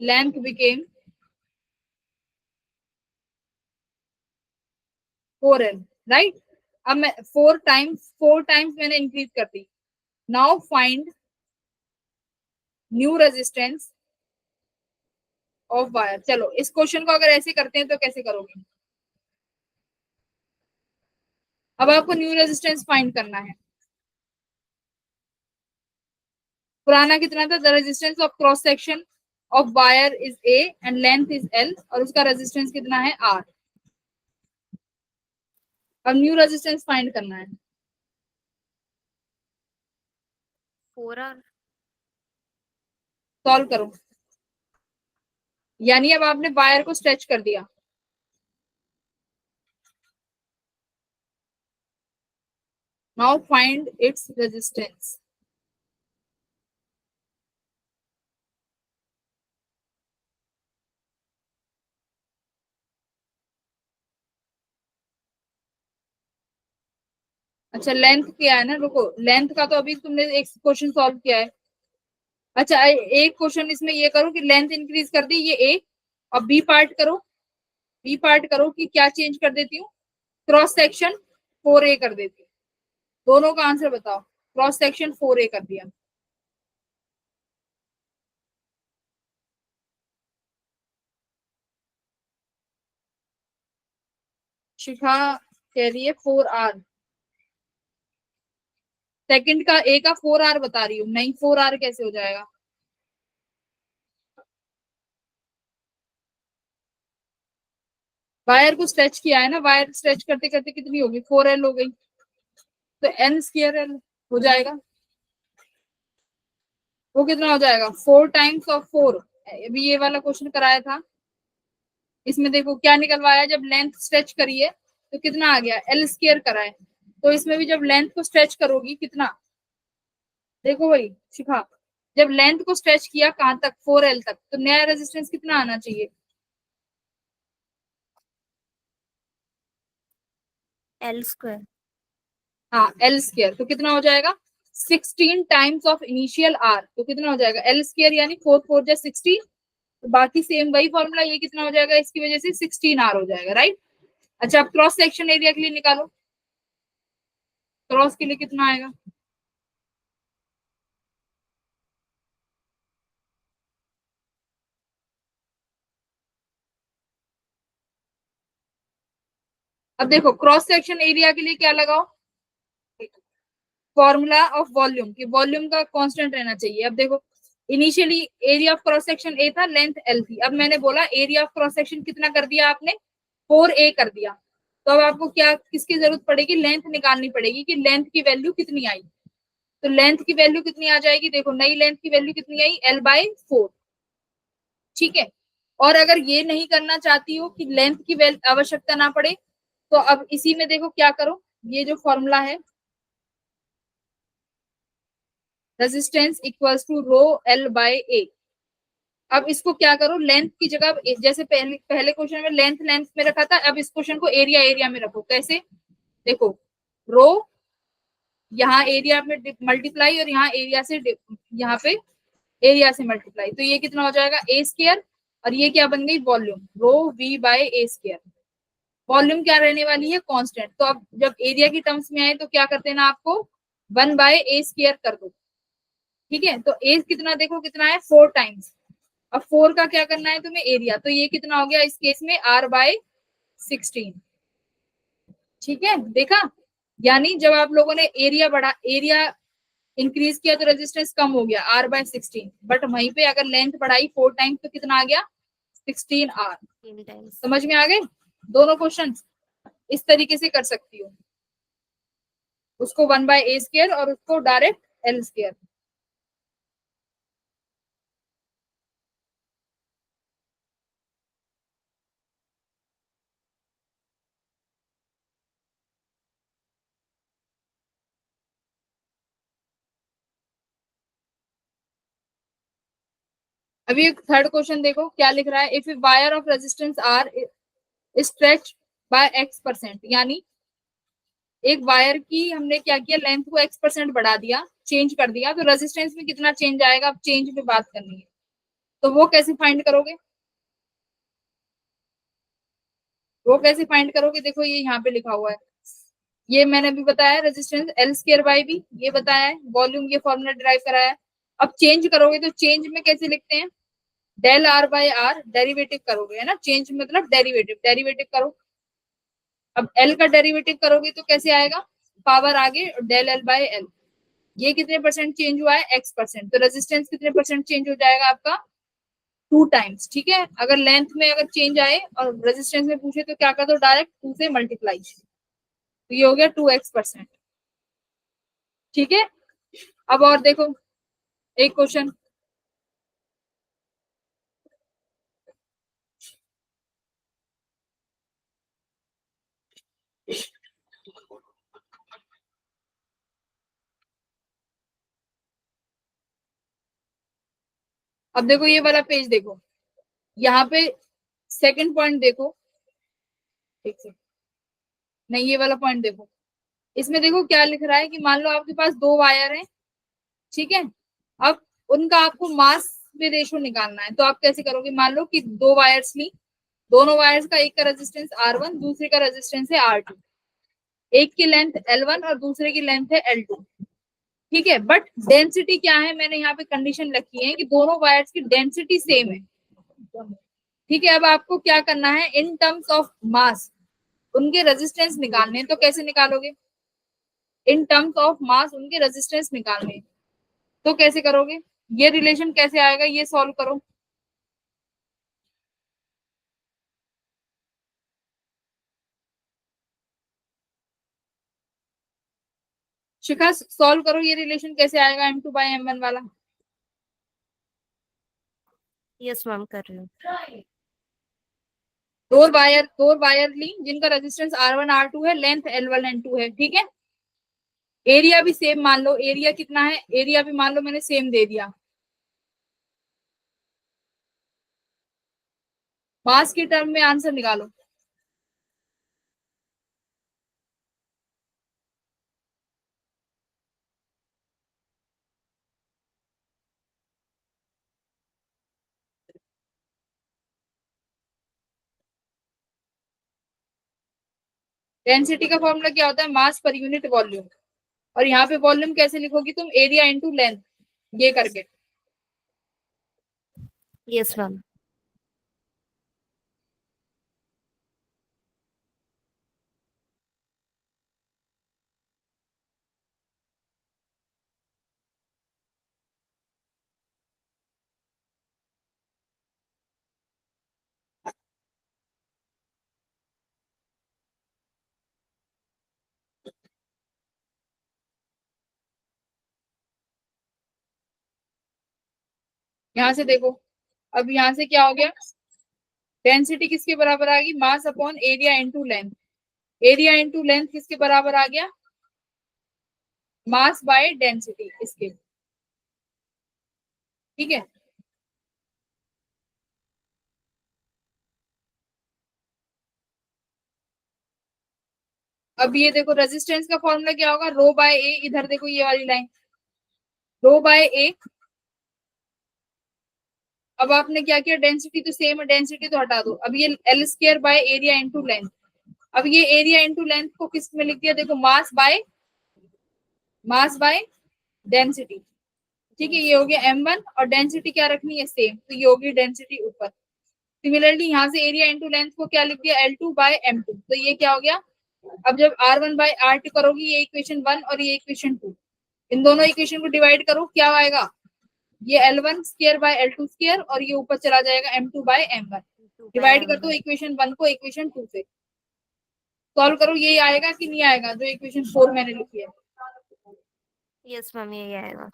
length became 4l, right. अब मैं 4 टाइम्स मैंने इंक्रीज कर दी। Now find new resistance of wire. चलो इस क्वेश्चन को अगर ऐसे करते हैं तो कैसे करोगे, अब आपको न्यू रेजिस्टेंस फाइंड करना है। पुराना कितना था, the resistance of cross section of wire is a and length is L, और उसका रेजिस्टेंस कितना है, आर। अब न्यू रेजिस्टेंस फाइंड करना है। 4r। सॉल्व करो, यानी अब आपने वायर को स्ट्रेच कर दिया। Now find its resistance. अच्छा लेंथ क्या है ना, रुको, लेंथ का तो अभी तुमने एक क्वेश्चन सॉल्व किया है। अच्छा एक क्वेश्चन इसमें ये करो कि लेंथ इंक्रीज कर दी, ये ए, और बी पार्ट करो, बी पार्ट करो कि क्या चेंज कर देती हूँ, क्रॉस सेक्शन 4A कर देती हूँ। दोनों का आंसर बताओ। क्रॉस सेक्शन 4A कर दिया। शिखा कह रही है 4R। सेकंड का ए का 4R बता रही हूँ, नहीं 4R कैसे हो जाएगा। वायर को स्ट्रेच किया है ना, वायर स्ट्रेच करते करते कितनी होगी, 4L हो गई, तो N स्क्वायर L हो जाएगा। वो कितना हो जाएगा, 4 टाइम्स ऑफ 4। अभी ये वाला क्वेश्चन कराया था, इसमें देखो क्या निकलवाया, जब लेंथ स्ट्रेच करी है तो कितना आ गया, L स्क्वायर करा है, तो इसमें भी जब लेंथ को स्ट्रेच करोगी कितना, देखो भाई शिखा, जब लेंथ को स्ट्रेच किया कहां तक, 4L तक, तो नया रेजिस्टेंस कितना आना चाहिए, L square. हाँ L स्क्वायर, तो कितना हो जाएगा 16 टाइम्स ऑफ इनिशियल R, तो कितना हो जाएगा L स्क्वायर, यानी 4 4 जा 16, तो बाकी सेम वही फॉर्मूला, ये कितना हो जाएगा, इसकी वजह से 16R हो जाएगा, राइट। अच्छा अब क्रॉस सेक्शन एरिया के लिए निकालो, क्रॉस के लिए कितना आएगा, अब देखो क्रॉस सेक्शन एरिया के लिए क्या लगाओ, फॉर्मूला ऑफ वॉल्यूम, कि वॉल्यूम का कांस्टेंट रहना चाहिए। अब देखो initially area of cross section ए था, लेंथ एल थी, अब मैंने बोला एरिया ऑफ क्रॉस सेक्शन कितना कर दिया आपने, 4A कर दिया, तो अब आपको क्या किसकी जरूरत पड़ेगी, लेंथ निकालनी पड़ेगी कि लेंथ की वैल्यू कितनी आई, तो लेंथ की वैल्यू कितनी आ जाएगी, देखो नई लेंथ की वैल्यू कितनी आई, L/4, ठीक है। और अगर ये नहीं करना चाहती हो कि लेंथ की आवश्यकता ना पड़े, तो अब इसी में देखो क्या करो, ये जो फॉर्मूला है, resistance equals to row L/A, अब इसको क्या करो, लेंथ की जगह, जैसे पहले पहले क्वेश्चन में लेंथ लेंथ में रखा था, अब इस क्वेश्चन को एरिया एरिया में रखो, कैसे, देखो रो, यहाँ एरिया में मल्टीप्लाई, और यहाँ एरिया से यहाँ पे एरिया से मल्टीप्लाई, तो ये कितना हो जाएगा A स्क्वायर, और ये क्या बन गई वॉल्यूम, रो V/A स्क्वायर। वॉल्यूम क्या रहने वाली है, कांस्टेंट, तो अब जब एरिया की टर्म्स में आए तो क्या कर देना आपको, 1/A स्क्वायर कर दो, ठीक है। तो ए कितना देखो कितना है, 4 टाइम्स, अब 4 का क्या करना है तुम्हें, एरिया, तो ये कितना हो गया इस केस में R/16, ठीक है, देखा, यानी जब आप लोगों ने एरिया बढ़ा, एरिया इंक्रीज किया तो रेजिस्टेंस कम हो गया R/16, बट वहीं पे अगर लेंथ बढ़ाई 4 टाइम्स तो कितना आ गया 16R। 10 times. समझ में आ गए दोनों क्वेश्चन, इस तरीके से कर सकती हो, उसको 1/A स्क्वायर और उसको डायरेक्ट L स्क्वायर। अभी एक थर्ड क्वेश्चन देखो क्या लिख रहा है, if wire of resistance R stretch by X%, यानी एक वायर की हमने क्या किया, लेंथ को X% बढ़ा दिया, चेंज कर दिया, तो रेजिस्टेंस में कितना चेंज आएगा, अब चेंज पे बात करनी है, तो वो कैसे फाइंड करोगे, वो कैसे फाइंड करोगे, देखो ये यहाँ पे लिखा हुआ है, ये मैंने भी बताया, resistance L square by B, ये बताया है, वॉल्यूम ये फॉर्मूला डिराइव कराया है। अब चेंज करोगे तो चेंज में कैसे लिखते हैं, डेल R/R, डेरिवेटिव करोगे, है ना, चेंज मतलब डेरिवेटिव, डेरिवेटिव करो, अब L का डेरिवेटिव करोगे तो कैसे आएगा, पावर आगे डेल L/L, ये कितने परसेंट चेंज हुआ है X%, तो रेजिस्टेंस कितने परसेंट चेंज हो जाएगा आपका 2 टाइम्स, ठीक है। अगर लेंथ में अगर चेंज आए और रेजिस्टेंस में पूछे तो क्या कर दो, डायरेक्ट 2 से मल्टीप्लाई, तो ये हो गया 2X%, ठीक है। अब और देखो एक क्वेश्चन, अब देखो ये वाला पेज देखो, यहाँ पे सेकंड पॉइंट देखो, एक सेकंड, नहीं ये वाला पॉइंट देखो, इसमें देखो क्या लिख रहा है कि मान लो आपके पास दो वायर हैं, ठीक है। अब उनका आपको मास में रेशो निकालना है, तो आप कैसे करोगे? मान लो कि दो वायर्स ली, दोनों वायर्स का एक का रेजिस्टेंस R1, दूसरे का रेजिस्टेंस है R2, एक की लेंथ L1 और दूसरे की लेंथ है L2, ठीक है। बट डेंसिटी क्या है, मैंने यहाँ पे कंडीशन रखी है कि दोनों वायर्स की डेंसिटी सेम है, ठीक है। अब आपको क्या करना है, इन टर्म्स ऑफ मास उनके रेजिस्टेंस निकालने हैं। तो कैसे निकालोगे? इन टर्म्स ऑफ मास उनके रेजिस्टेंस निकालने हैं, तो कैसे करोगे? ये रिलेशन कैसे आएगा, ये सॉल्व करो। शिखा सॉल्व करो, ये रिलेशन कैसे आएगा M2/M1 वाला। यस मैम कर रही हूँ। दो वायर ली जिनका रेजिस्टेंस R1 R2 है, लेंथ L1 L2 है, ठीक है। एरिया भी सेम मान लो, एरिया कितना है, एरिया भी मान लो मैंने सेम दे दिया। मास की टर्म में आंसर निकालो। डेंसिटी का फॉर्मूला क्या होता है? मास पर यूनिट वॉल्यूम। और यहाँ पे वॉल्यूम कैसे लिखोगी तुम? एरिया इंटू लेंथ, ये करके। Yes ma'am. यहाँ से देखो, अब यहाँ से क्या हो गया? डेंसिटी किसके बराबर आ गई? Mass upon area into length. Area into length किसके बराबर आ गया? मास बाय डेंसिटी, इसके, ठीक है। अब ये देखो रेजिस्टेंस का फॉर्मूला क्या होगा? रो बाय ए, इधर देखो ये वाली लाइन, रो बाय ए। अब आपने क्या किया? डेंसिटी तो सेम है, डेंसिटी तो हटा दो। अब ये L square by area into length. अब ये एरिया इंटू लेंथ को किस में लिख दिया? देखो मास बाय डेंसिटी, ठीक है। ये हो गया M1 और डेंसिटी क्या रखनी है? सेम, तो ये होगी डेंसिटी ऊपर। सिमिलरली यहाँ से एरिया इंटू लेंथ को क्या लिख दिया? L2/M2, तो ये क्या हो गया? अब जब R1/R2 करोगी, ये इक्वेशन 1 और ये इक्वेशन 2, इन दोनों इक्वेशन को डिवाइड करो, क्या आएगा? ये L1 square by L2 square और ये ऊपर चला जाएगा M2/M1। डिवाइड कर दो इक्वेशन 1 को इक्वेशन 2 से, सॉल्व करो, यही आएगा कि नहीं आएगा जो इक्वेशन 4 मैंने लिखी है? यस मैम यही आएगा।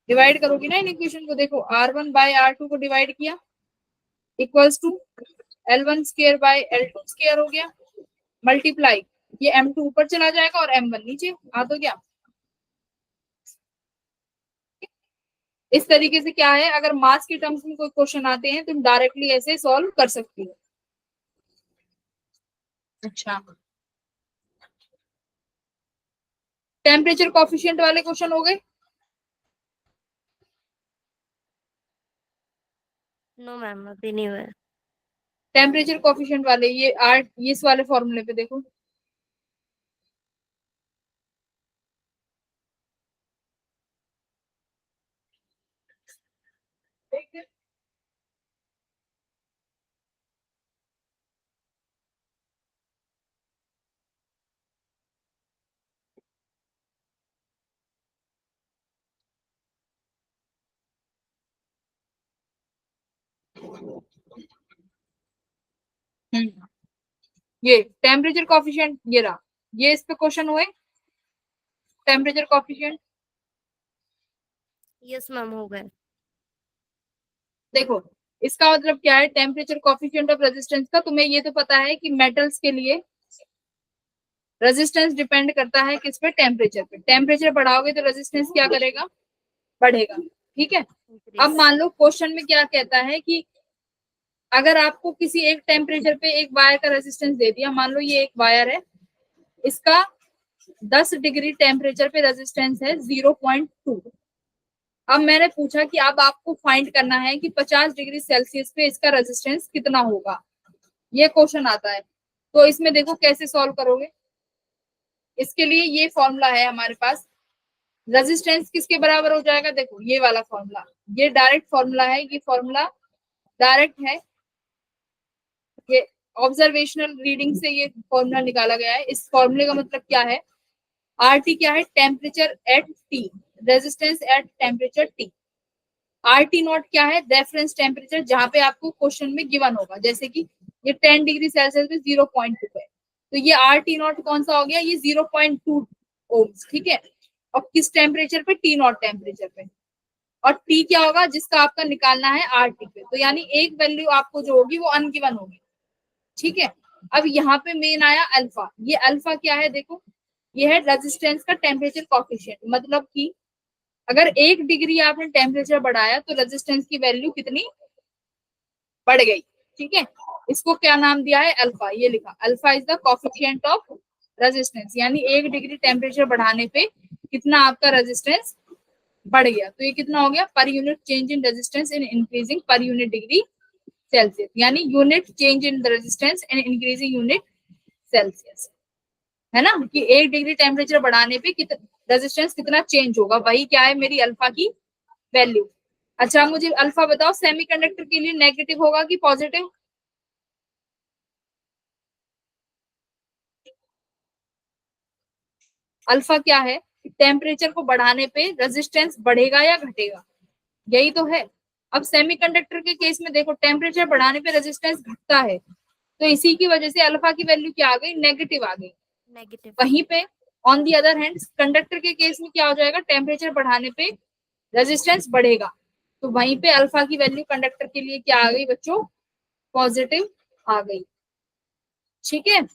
डिवाइड करोगी ना इन इक्वेशन को, देखो R1/R2 को डिवाइड किया, equals to L1 square by L2 square हो गया, मल्टीप्लाई, ये M2 ऊपर चला जाएगा और M1 नीचे आ तो गया। इस तरीके से क्या है, अगर मास के टर्म्स में कोई क्वेश्चन आते हैं तुम डायरेक्टली ऐसे सॉल्व कर सकती हो। अच्छा, टेम्परेचर कॉफिशिएंट वाले क्वेश्चन हो गए? नो मैम अभी नहीं हुआ है। टेम्परेचर कॉफिशिएंट वाले, ये आर्ट, ये इस वाले फॉर्मूले पे देखो। ये टेम्परेचर कॉफिशिएंट, ये रहा, ये इस पे क्वेश्चन हुए टेम्परेचर कॉफिशिएंट। यस मैम हो गए। देखो इसका मतलब क्या है, टेम्परेचर कॉफिशिएंट ऑफ रेजिस्टेंस का तुम्हें ये तो पता है कि मेटल्स के लिए रेजिस्टेंस डिपेंड करता है किस पे? टेम्परेचर पे। टेम्परेचर बढ़ाओगे तो रेजिस्टेंस क्या करेगा? बढ़ेगा, ठीक है। अब मान लो क्वेश्चन में क्या कहता है कि अगर आपको किसी एक टेम्परेचर पे एक वायर का रेजिस्टेंस दे दिया, मान लो ये एक वायर है, इसका 10 डिग्री टेम्परेचर पे रेजिस्टेंस है 0.2। अब मैंने पूछा कि अब आपको फाइंड करना है कि 50 डिग्री सेल्सियस पे इसका रेजिस्टेंस कितना होगा, ये क्वेश्चन आता है। तो इसमें देखो कैसे सॉल्व करोगे। इसके लिए ये फॉर्मूला है हमारे पास। रेजिस्टेंस किसके बराबर हो जाएगा, देखो ये वाला फॉर्मूला, ये डायरेक्ट फॉर्मूला है, ये फॉर्मूला डायरेक्ट है, ये ऑब्जर्वेशनल रीडिंग से ये फॉर्मूला निकाला गया है। इस फॉर्मूले का मतलब क्या है, आर टी क्या है, temperature at T, resistance at temperature T. R T naught क्या है, रेफरेंस टेम्परेचर जहां पे आपको क्वेश्चन में गिवन होगा, जैसे कि ये 10 डिग्री सेल्सियस पे 0.2 है, तो ये आर टी नॉट कौन सा हो गया, ये 0.2 ओम्स, ठीक है। और किस टेम्परेचर पे, टी नॉट टेम्परेचर पे। और टी क्या होगा, जिसका आपका निकालना है आर टी पे, तो यानी एक वैल्यू आपको जो होगी वो अनगिवन होगी, ठीक है। अब यहाँ पे मेन आया अल्फा। ये अल्फा क्या है, देखो ये है रेजिस्टेंस का टेम्परेचर कॉफिशिएंट, मतलब कि अगर 1 डिग्री आपने टेम्परेचर बढ़ाया तो रेजिस्टेंस की वैल्यू कितनी बढ़ गई, ठीक है। इसको क्या नाम दिया है, अल्फा, ये लिखा, alpha is the coefficient of resistance, यानी 1 डिग्री टेम्परेचर बढ़ाने पे कितना आपका रेजिस्टेंस बढ़ गया, तो ये कितना हो गया, per unit change in resistance in increasing per unit degree Celsius, यानी unit change in the resistance in increasing unit Celsius, है ना, कि 1 डिग्री टेम्परेचर बढ़ाने पे रेजिस्टेंस कितना चेंज होगा, वही क्या है मेरी अल्फा की वैल्यू। अच्छा मुझे अल्फा बताओ, सेमीकंडक्टर के लिए नेगेटिव होगा कि पॉजिटिव, अल्फा क्या है, टेम्परेचर को बढ़ाने पे रेजिस्टेंस बढ़ेगा या घटेगा, यही तो है। अब सेमीकंडक्टर के केस में देखो टेम्परेचर बढ़ाने पे रेजिस्टेंस घटता है, तो इसी की वजह से अल्फा की वैल्यू क्या आ गई, नेगेटिव आ गई। नेगेटिव। वहीं पे on the other hand conductor के केस में क्या हो जाएगा, टेम्परेचर बढ़ाने पे रेजिस्टेंस बढ़ेगा, तो वहीं पे अल्फा की वैल्यू कंडक्टर के लिए क्या आ गई बच्चों, पॉजिटिव आ गई, ठीक है।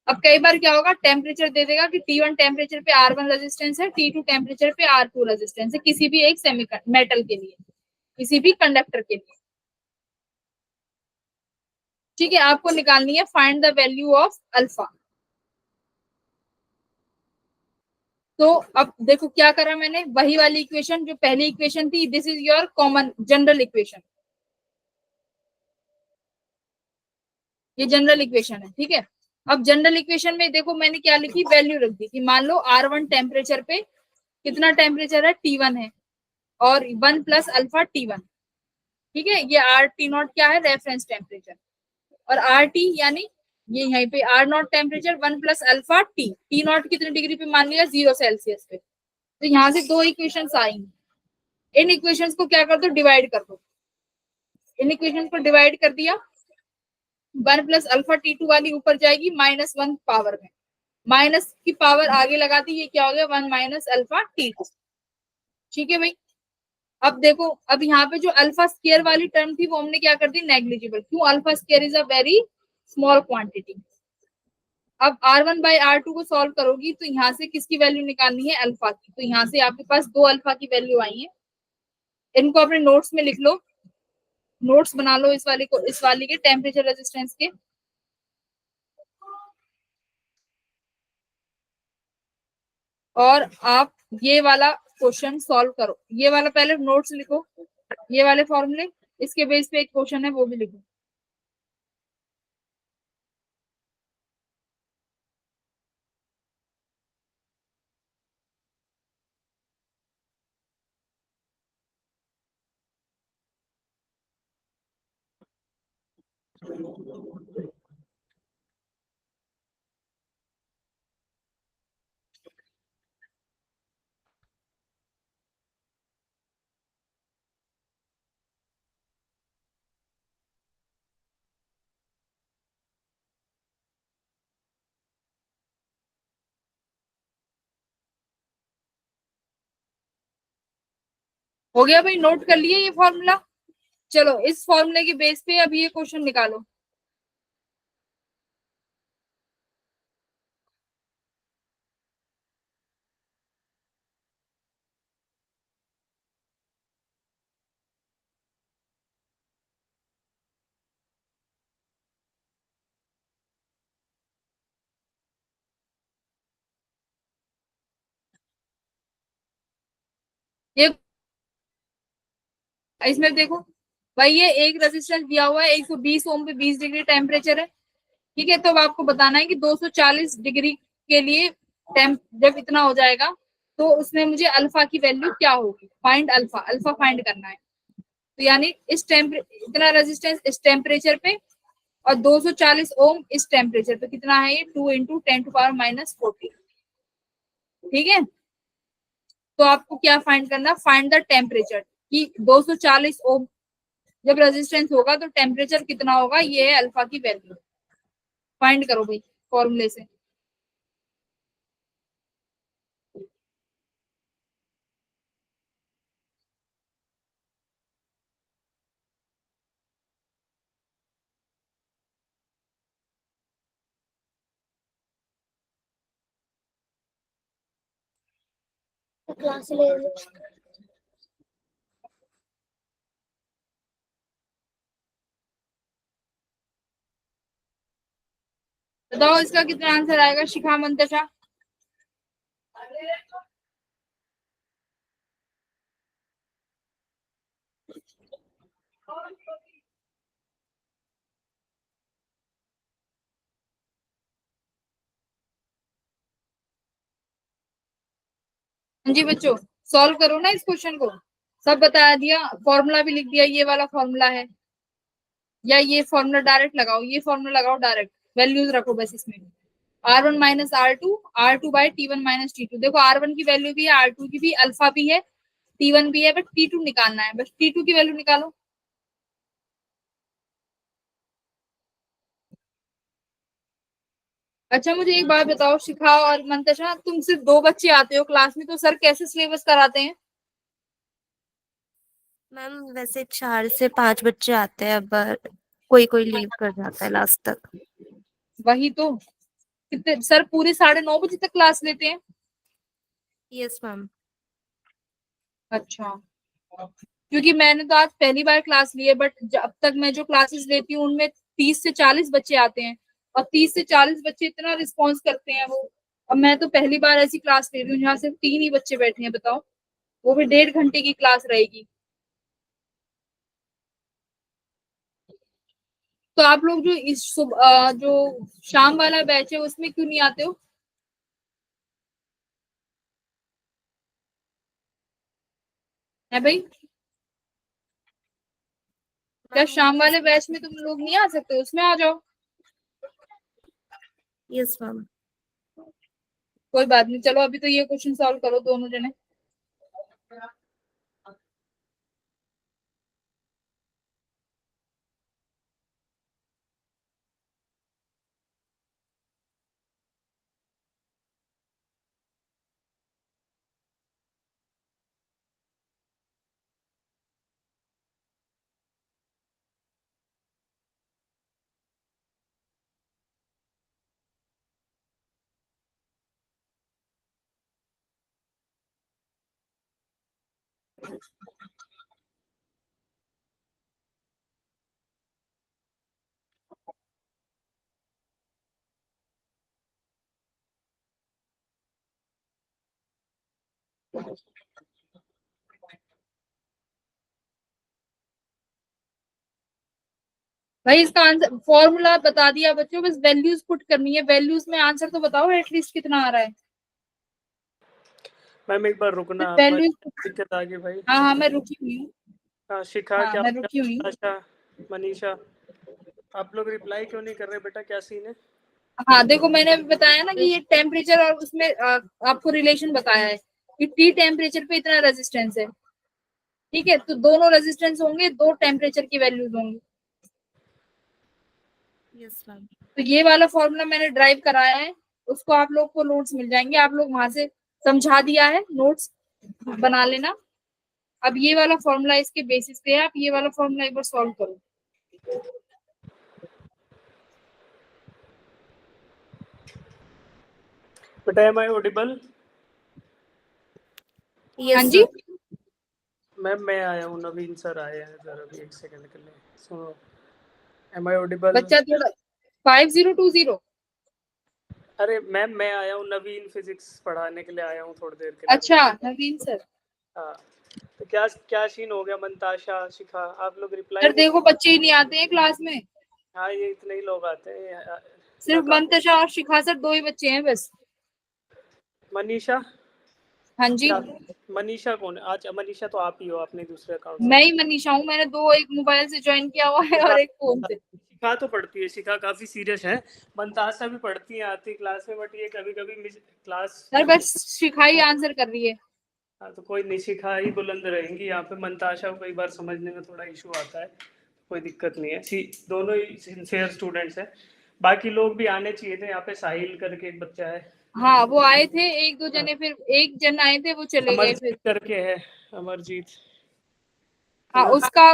अब कई बार क्या होगा, टेम्परेचर दे देगा कि T1 टेम्परेचर पे R1 रेजिस्टेंस है, T2 टेम्परेचर पे R2 रेजिस्टेंस है, किसी भी एक सेमी मेटल के लिए, किसी भी कंडक्टर के लिए, ठीक है। आपको निकालनी है find the value of alpha. तो अब देखो क्या करा मैंने, वही वाली इक्वेशन जो पहली इक्वेशन थी, this is your common general equation, ये जनरल इक्वेशन है, ठीक है। अब जनरल इक्वेशन में देखो मैंने क्या लिखी, वैल्यू रख दी कि मान लो R1 टेम्परेचर पे कितना टेम्परेचर है, T1 है, और 1 प्लस अल्फा T1, ठीक है। ये आर टी नॉट क्या है, रेफरेंस टेम्परेचर, और आर टी यानी ये यहीं पे R naught temperature 1 plus alpha T, T naught कितने डिग्री पे मान लिया, 0 सेल्सियस पे। तो यहाँ से दो इक्वेशंस आएंगी, इन इक्वेशंस को क्या कर दो, डिवाइड कर दो, इन इक्वेशंस को डिवाइड कर दिया, 1 प्लस अल्फा T2 वाली ऊपर जाएगी -1 पावर में, माइनस की पावर आगे लगा दी, ये क्या हो गया, 1 माइनस अल्फा T2, ठीक है भाई। अब देखो, अब यहाँ पे जो अल्फा स्केयर वाली टर्म थी वो हमने क्या कर दी, नेग्लिजिबल, क्यों, alpha square is a very small quantity. अब R1/R2 को सॉल्व करोगी तो यहाँ से किसकी वैल्यू निकालनी है, अल्फा की, तो यहाँ से आपके पास 2 अल्फा की वैल्यू आई है, इनको अपने नोट्स में लिख लो, नोट्स बना लो इस वाले को, इस वाली के टेम्परेचर रेजिस्टेंस के। और आप ये वाला क्वेश्चन सॉल्व करो, ये वाला पहले नोट्स लिखो, ये वाले फॉर्मूले, इसके बेस पे एक क्वेश्चन है वो भी लिखो। हो गया भाई, नोट कर लिए ये फॉर्मूला। चलो इस फॉर्मूले के बेस पे अब ये क्वेश्चन निकालो। ये इसमें देखो भाई, ये एक रेजिस्टेंस दिया हुआ है 120 ओम पे 20 डिग्री टेम्परेचर है, ठीक है। तो अब आपको बताना है कि 240 डिग्री के लिए टेम्प जब इतना हो जाएगा तो उसमें मुझे अल्फा की वैल्यू क्या होगी, फाइंड अल्फा, अल्फा फाइंड करना है। तो यानी इस इतना रेजिस्टेंस इस टेम्परेचर पे और 240 ओम इस टेम्परेचर पे कितना है, ये 2 इंटू 10⁻⁻40, ठीक है। तो आपको क्या फाइंड करना, फाइंड द टेम्परेचर कि 240 ओम जब रेजिस्टेंस होगा तो टेम्परेचर कितना होगा, ये है अल्फा की वैल्यू। फाइंड करो भाई फॉर्मूले से। क्लास ले बताओ इसका कितना आंसर आएगा शिखा मंतशा। हाँ जी बच्चों, सॉल्व करो ना इस क्वेश्चन को। सब बता दिया, फॉर्मूला भी लिख दिया, ये वाला फॉर्मूला है, या ये फॉर्मूला डायरेक्ट लगाओ, ये फॉर्मूला लगाओ डायरेक्ट, वैल्यूज रखो बस इसमें। R1 minus R2 by T1 minus T2। देखो R1 की वैल्यू भी है, R2 की भी, अल्फा भी है, T1 भी है, बट T2 निकालना है, बस T2 की वैल्यू निकालो। अच्छा मुझे एक बात बताओ शिखा और मंतशा, तुम सिर्फ 2 बच्चे आते हो क्लास में, तो सर कैसे सिलेबस कराते हैं? मैम वैसे 4 से 5 बच्चे आते हैं, पर कोई कोई लीव कर जाता है लास्ट तक। वही तो, कितने सर पूरे 9:30 तक क्लास लेते हैं? Yes ma'am. अच्छा, क्योंकि मैंने तो आज पहली बार क्लास ली है, बट अब तक मैं जो क्लासेस लेती हूँ उनमें 30 से 40 बच्चे आते हैं, और 30 से 40 बच्चे इतना रिस्पॉन्स करते हैं वो। अब मैं तो पहली बार ऐसी क्लास ले रही हूँ जहाँ सिर्फ 3 ही बच्चे बैठे हैं, बताओ, वो भी 1.5 घंटे की क्लास रहेगी। तो आप लोग जो जो शाम वाला बैच है उसमें क्यों नहीं आते हो? है भाई, क्या शाम वाले बैच में तुम लोग नहीं आ सकते, उसमें आ जाओ। Yes ma'am. कोई बात नहीं, चलो अभी तो ये क्वेश्चन सॉल्व करो दोनों जने। भाई इसका आंसर फॉर्मूला बता दिया बच्चों, बस वैल्यूज पुट करनी है, वैल्यूज में आंसर तो बताओ एटलीस्ट कितना आ रहा है। मैम एक बार रुकना, आप वैल्यूज, दिक्कत आ गई भाई। हाँ हाँ मैं रुकी हुई हूँ, हाँ शिखा, हाँ क्या मैं रुकी हुई हूँ। आशा, मनीषा, आप लोग रिप्लाई क्यों नहीं कर रहे बेटा, क्या सीन है? हाँ देखो मैंने अभी बताया ना कि ये टेम्परेचर और उसमें आपको रिलेशन बताया है कि टी टेम्परेचर पे इतना रेजिस्टेंस है, ठीक है। तो दोनों रेजिस्टेंस होंगे, 2 टेम्परेचर की वैल्यूज होंगी। Yes ma'am. तो ये वाला फॉर्मूला मैंने ड्राइव कराया है, उसको आप लोग को नोट्स मिल जाएंगे, आप लोग वहां से समझा दिया है, नोट्स बना लेना। अब ये वाला फॉर्मूला इसके बेसिस पे है, आप ये वाला फॉर्मूला एक बार सॉल्व करो। बेटा एम आई ऑडिबल? हाँ यस जी, सर। मैम मैं आया हूँ, नवीन सर आए हैं जरा अभी 1 सेकंड के लिए, सुनो। Am I audible? बच्चा थोड़ा 5020। अरे मैम मैं आया हूँ, नवीन फिजिक्स पढ़ाने के लिए आया हूँ, थोड़ी देर के लिए अच्छा रुको। नवीन सर, हाँ तो क्या क्या सीन हो गया मंताशा शिखा, आप लोग रिप्लाई सर नहीं? देखो बच्चे ही नहीं आते हैं क्लास में, हाँ ये इतने ही लोग आते हैं सिर्फ नकाम। मंतशा और शिखा सर 2 ही बच्चे हैं बस। मनीषा, हाँ जी, क्या मनीषा कौन है? अच्छा मनीषा तो आप ही हो, अपने दूसरे अकाउंट मैं ही मनीषा हूँ, मैंने 2 एक मोबाइल से ज्वाइन किया हुआ है और एक फोन से। शिखा तो पढ़ती है, शिखा काफी सीरियस है। मंताशा भी पढ़ती है, आती है क्लास में, बट ये कभी कभी मिस क्लास। सर बस शिखा ही आंसर कर रही है। हाँ तो कोई नहीं, शिखा ही बुलंद रहेंगी यहाँ पे। मंताशा को कई बार समझने में थोड़ा इशू आता है, कोई दिक्कत नहीं है। दोनों ही सिंसियर स्टूडेंट्स हैं। बाकी लोग भी आने चाहिए थे यहाँ पे, साहिल करके एक बच्चा है, हाँ वो आए थे 1-2 जने, फिर एक जन आए थे वो चले गए अमरजीत फिर। करके है, अमरजीत है हाँ ना। उसका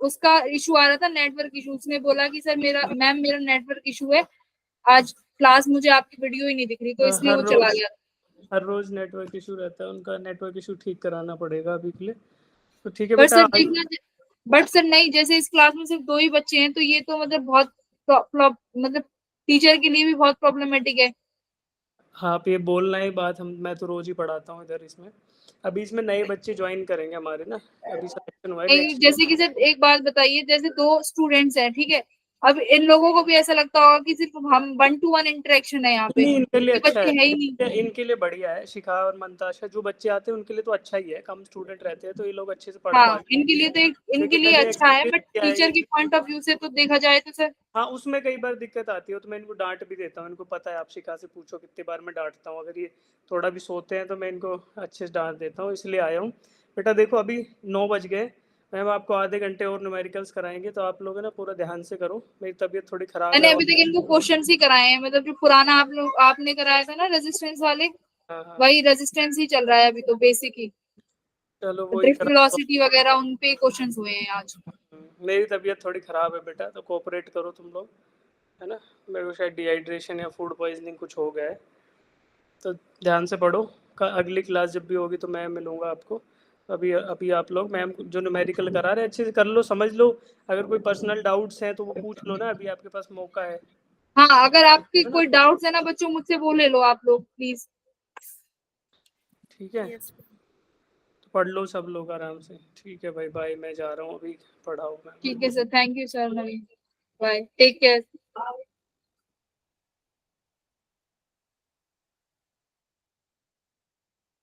उसका इशू आ रहा था, नेटवर्क इशू। उसने बोला कि सर मेरा मैम मेरा नेटवर्क इशू है, आज क्लास मुझे आपकी वीडियो ही नहीं दिख रही, तो इसलिए हर वो चला रोज गया। हर रोज नेटवर्क इशू रहता है उनका, नेटवर्क इशू ठीक कराना पड़ेगा अभी के लिए। तो ठीक है पर बेटा। सर देखना, बट सर नहीं, जैसे इस क्लास में सिर्फ 2 ही बच्चे हैं, तो ये तो मतलब बहुत मतलब टीचर के लिए भी बहुत प्रॉब्लमेटिक है। हाँ आप ये बोलना ही बात, हम मैं तो रोज ही पढ़ाता हूँ इधर इसमें। अभी इसमें नए बच्चे ज्वाइन करेंगे हमारे ना, अभी सिलेक्शन हुआ है नहीं, नेक्स्ट। जैसे कि सर एक बात बताइए, जैसे 2 स्टूडेंट्स हैं, ठीक है, अब इन लोगों को भी ऐसा लगता होगा कि सिर्फ हम 1-to-1 इंटरेक्शन है यहाँ पे, नहीं इनके लिए ये अच्छा बच्चे है, है ही नहीं। इनके लिए बढ़िया है। शिखा और मंताशा जो बच्चे आते हैं उनके लिए तो अच्छा ही है, कम स्टूडेंट रहते हैं तो ये लोग अच्छे से पढ़ हाँ पाते इनके लिए तो हैं, इनके क्योंकि लिए नए अच्छा है, बट एक्सपीरियंस टीचर की आएंगे। पॉइंट ऑफ व्यू से तो देखा जाए तो सर। हाँ उसमें कई बार दिक्कत आती है, तो मैं इनको डांट भी देता हूँ। इनको पता है, आप शिखा से पूछो कितनी बार मैं डांटता हूँ। अगर ये थोड़ा भी सोते हैं तो मैं इनको अच्छे से डांट देता हूँ, इसलिए आया हूँ। बेटा देखो अभी 9 बज गए, मैम आपको आधे घंटे और न्यूमेरिकल्स कराएंगे, तो आप लोग है ना पूरा ध्यान से करो। मेरी तबीयत थोड़ी ख़राब मैंने है। अभी तक इनको क्वेश्चंस ही कराए हैं, मतलब जो पुराना आपने कराया था ना रेजिस्टेंस वाले, हाँ हाँ वही रेजिस्टेंस ही चल रहा है अभी तो, बेसिक ही। चलो वही ड्रिफ्ट करा। वेलोसिटी वगैरह उन पे क्वेश्चंस हुए हैं आज। मेरी तबीयत थोड़ी ख़राब है बेटा, तो कोऑपरेट करो तुम लोग, है ना। मेरे को शायद डिहाइड्रेशन या फूड पॉइजनिंग कुछ हो गया है, तो ध्यान से पढ़ो। अगली क्लास जब भी होगी तो मैं मिलूंगा आपको। अभी अभी आप लोग मैम जो न्यूमेरिकल करा रहे हैं अच्छे से कर लो, समझ लो। अगर कोई पर्सनल डाउट्स हैं तो वो पूछ लो ना, अभी आपके पास मौका हाँ अगर आपकी है ना। कोई डाउट्स है ना बच्चों, मुझसे वो ले लो आप लोग प्लीज। ठीक है, यस। तो पढ़ लो सब लोग आराम से। ठीक है भाई, बाय, मैं जा रहा हूँ अभी, पढ़ाओ मैम। ठीक है sir, thank you sir, Naveen, bye, take care.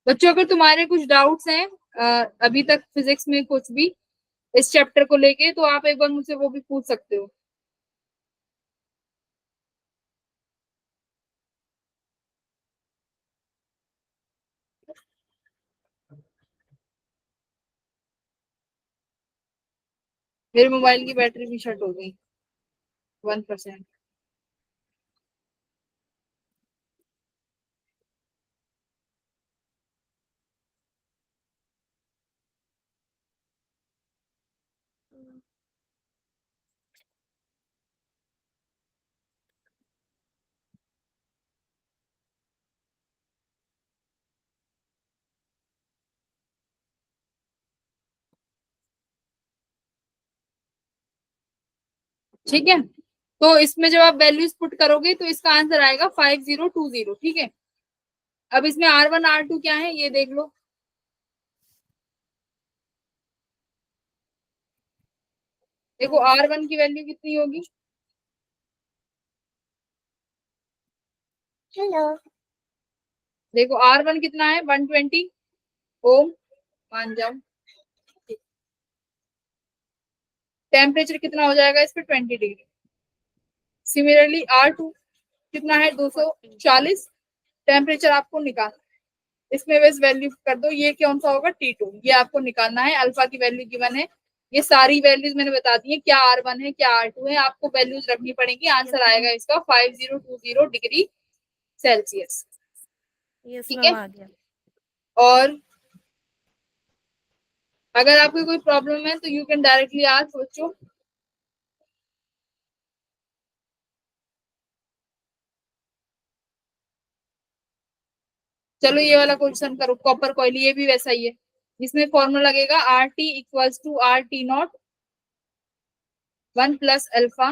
बच्चों अगर तुम्हारे कुछ डाउट्स हैं अभी तक फिजिक्स में कुछ भी इस चैप्टर को लेके, तो आप एक बार मुझसे वो भी पूछ सकते हो। मेरे मोबाइल की बैटरी भी शट हो गई 1%। ठीक है, तो इसमें जब आप वैल्यूज पुट करोगे तो इसका आंसर आएगा 5020। ठीक है, अब इसमें R1 R2 क्या है ये देख लो। देखो R1 की वैल्यू कितनी होगी, हेलो। देखो R1 कितना है 120 ओम, मान जाओ। टेम्परेचर कितना हो जाएगा इस पे 20 डिग्री। सिमिलरली R2 कितना है 240। टेम्परेचर आपको निकालना है, इसमें बस वैल्यू कर दो, ये कौन सा होगा T2, ये आपको निकालना है। अल्फा की वैल्यू गिवन है, ये सारी वैल्यूज मैंने बता दी है, क्या R1 है क्या R2 है, आपको वैल्यूज रखनी पड़ेगी। आंसर आएगा इसका 5020 डिग्री सेल्सियस। यस ठीक मैम, है, आ गया। और अगर आपको कोई प्रॉब्लम है तो यू कैन डायरेक्टली आस्क बच्चों। चलो ये वाला क्वेश्चन करो, कॉपर कॉइल, ये भी वैसा ही है, इसमें फॉर्मूला लगेगा RT equals to RT naught 1 plus alpha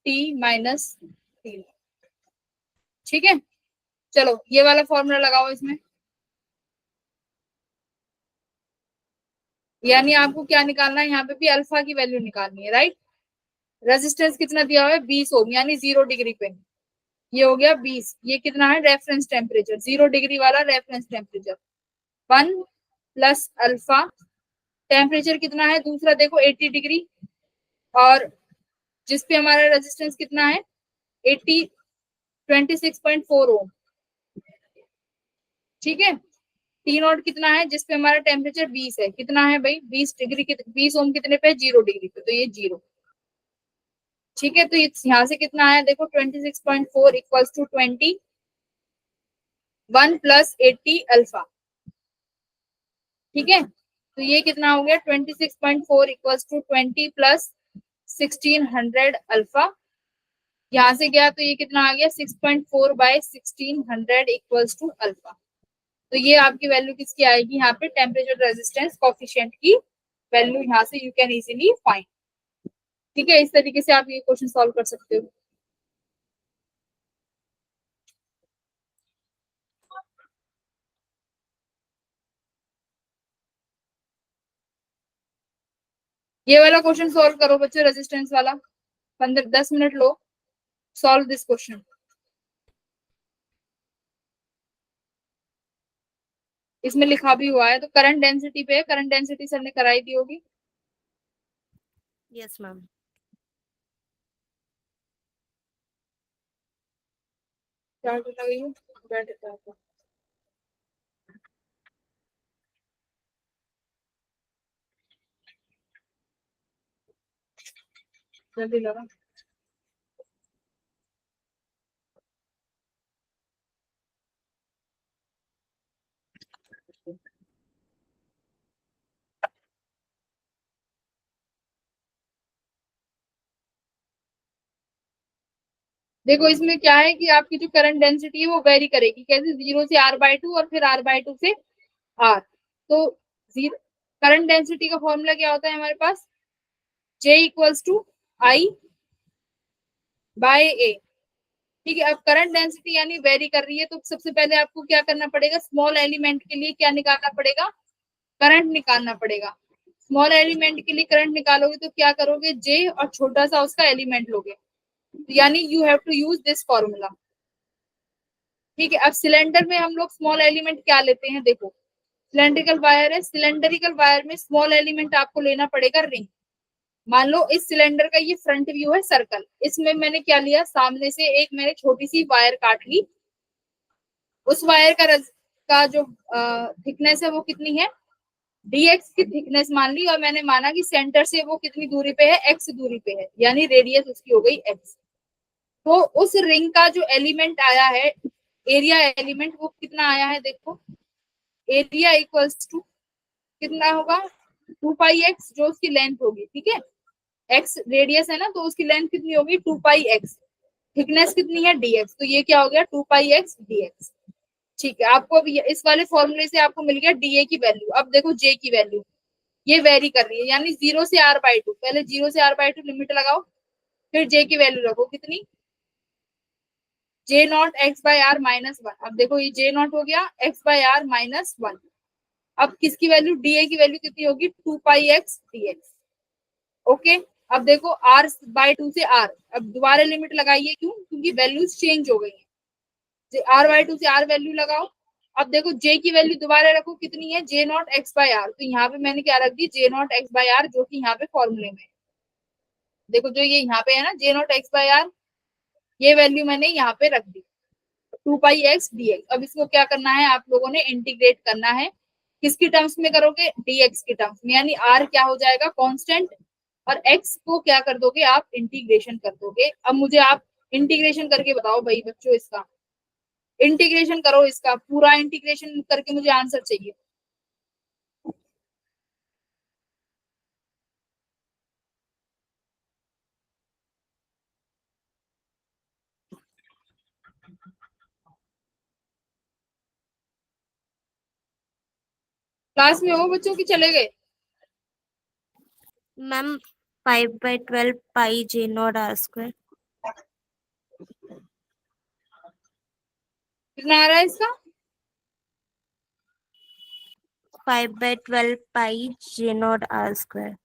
T minus T। ठीक है, चलो ये वाला फॉर्मूला लगाओ इसमें। यानी आपको क्या निकालना है, यहाँ पे भी अल्फा की वैल्यू निकालनी है, राइट। रेजिस्टेंस कितना दिया हुआ है 20 ओम, यानी 0 डिग्री पे ये हो गया 20। ये कितना है रेफरेंस टेम्परेचर, 0 डिग्री वाला reference temperature. 1 plus alpha, temperature कितना है दूसरा देखो 80 डिग्री, और जिसपे हमारा रेजिस्टेंस कितना है 80, 26.4 ओम, ठीक है। टी नॉट कितना है जिसपे हमारा टेम्परेचर 20 है, कितना है भाई 20 डिग्री, 20 ओम कितने पे 0 डिग्री पे, तो ये 0, ठीक है। तो यहाँ से कितना आया देखो 26.4 इक्वल्स टू 20, 1 प्लस 80 अल्फा, ठीक है। तो ये कितना हो गया 26.4 इक्वल्स टू 20 प्लस 1600 अल्फा, यहाँ से गया तो ये कितना आ गया 6.4 बाय 1600 इक्वल्स टू अल्फा। तो ये आपकी वैल्यू किसकी आएगी यहाँ पे, टेम्परेचर रेजिस्टेंस कोफिशिएंट की वैल्यू यहाँ से यू कैन इजीली फाइंड, ठीक है। इस तरीके से आप ये क्वेश्चन सॉल्व कर सकते हो। ये वाला क्वेश्चन सॉल्व करो बच्चों, रेजिस्टेंस वाला, 15-10 minute low, solve this question. इसमें लिखा भी हुआ है, तो करंट डेंसिटी पे है, करंट डेंसिटी सर ने कराई दी होगी। Yes ma'am. चार्ट लगी है, बैठ जाता है। जल्दी लगा। देखो इसमें क्या है कि आपकी जो करंट डेंसिटी है वो वेरी करेगी, कैसे 0 से r/2 और फिर r/2 से r। तो करंट डेंसिटी का फॉर्मूला क्या होता है हमारे पास, J equals to I by A, ठीक है। अब करंट डेंसिटी यानी वेरी कर रही है, तो सबसे पहले आपको क्या करना पड़ेगा, स्मॉल एलिमेंट के लिए क्या निकालना पड़ेगा, करंट निकालना पड़ेगा। स्मॉल एलिमेंट के लिए करंट निकालोगे तो क्या करोगे, J और छोटा सा उसका एलिमेंट लोगे, यानी you have to use this formula, ठीक है। अब सिलेंडर में हम लोग स्मॉल एलिमेंट क्या लेते हैं, देखो सिलेंड्रिकल वायर है, सिलेंड्रिकल वायर में स्मॉल एलिमेंट आपको लेना पड़ेगा रिंग। मान लो इस सिलेंडर का ये फ्रंट व्यू है सर्कल, इसमें मैंने क्या लिया, सामने से एक मैंने छोटी सी वायर काट ली, उस वायर का जो थिकनेस है वो कितनी है, dx की थिकनेस मान ली, और मैंने माना कि सेंटर से वो कितनी दूरी पे है, x दूरी पे है, यानी रेडियस उसकी हो गई x। तो उस रिंग का जो एलिमेंट आया है, एरिया एलिमेंट, वो कितना आया है देखो, एरिया इक्वल्स टू कितना होगा 2πx, जो उसकी लेंथ होगी, ठीक है। x रेडियस है ना, तो उसकी लेंथ कितनी होगी 2πx, थिकनेस कितनी है dx, तो ये क्या हो गया 2πx dx, ठीक है। आपको अब इस वाले फॉर्मूले से आपको मिल गया dA की वैल्यू। अब देखो J की वैल्यू, ये वेरी कर रही है, यानी 0 से r/2, पहले 0 से r/2 लिमिट लगाओ, फिर J की वैल्यू रखो कितनी, J0 x/r-1। अब देखो ये J0 हो गया x/r-1। अब किसकी वैल्यू, dA की वैल्यू कितनी होगी 2πx dx, ओके। अब देखो r/2 से r, अब दोबारा लिमिट लगाइए, क्यों, क्योंकि वैल्यूज चेंज हो गई है, r/2 से r वैल्यू लगाओ। अब देखो J की वैल्यू दोबारा रखो कितनी है, J0 x/r, तो यहाँ पे मैंने क्या रख दी J0 x/r, जो कि यहाँ पे फॉर्मूले में देखो, जो ये यहाँ पे है ना J0 x/r, ये वैल्यू मैंने यहाँ पे रख दी 2πx dx। अब इसको क्या करना है, आप लोगों ने इंटीग्रेट करना है, किसकी टर्म्स में करोगे, dx की टर्म्स में, यानी r क्या हो जाएगा कांस्टेंट, और x को क्या कर दोगे आप इंटीग्रेशन कर दोगे। अब मुझे आप इंटीग्रेशन करके बताओ भाई बच्चों, इसका इंटीग्रेशन करो, इसका पूरा इंटीग्रेशन करके मुझे आंसर चाहिए। क्लास में हो बच्चों की चले गए, मैम 5/12 पाई J0 r²। कितना आ रहा है इसका, 5/12 पाई J नॉट R स्क्वायर।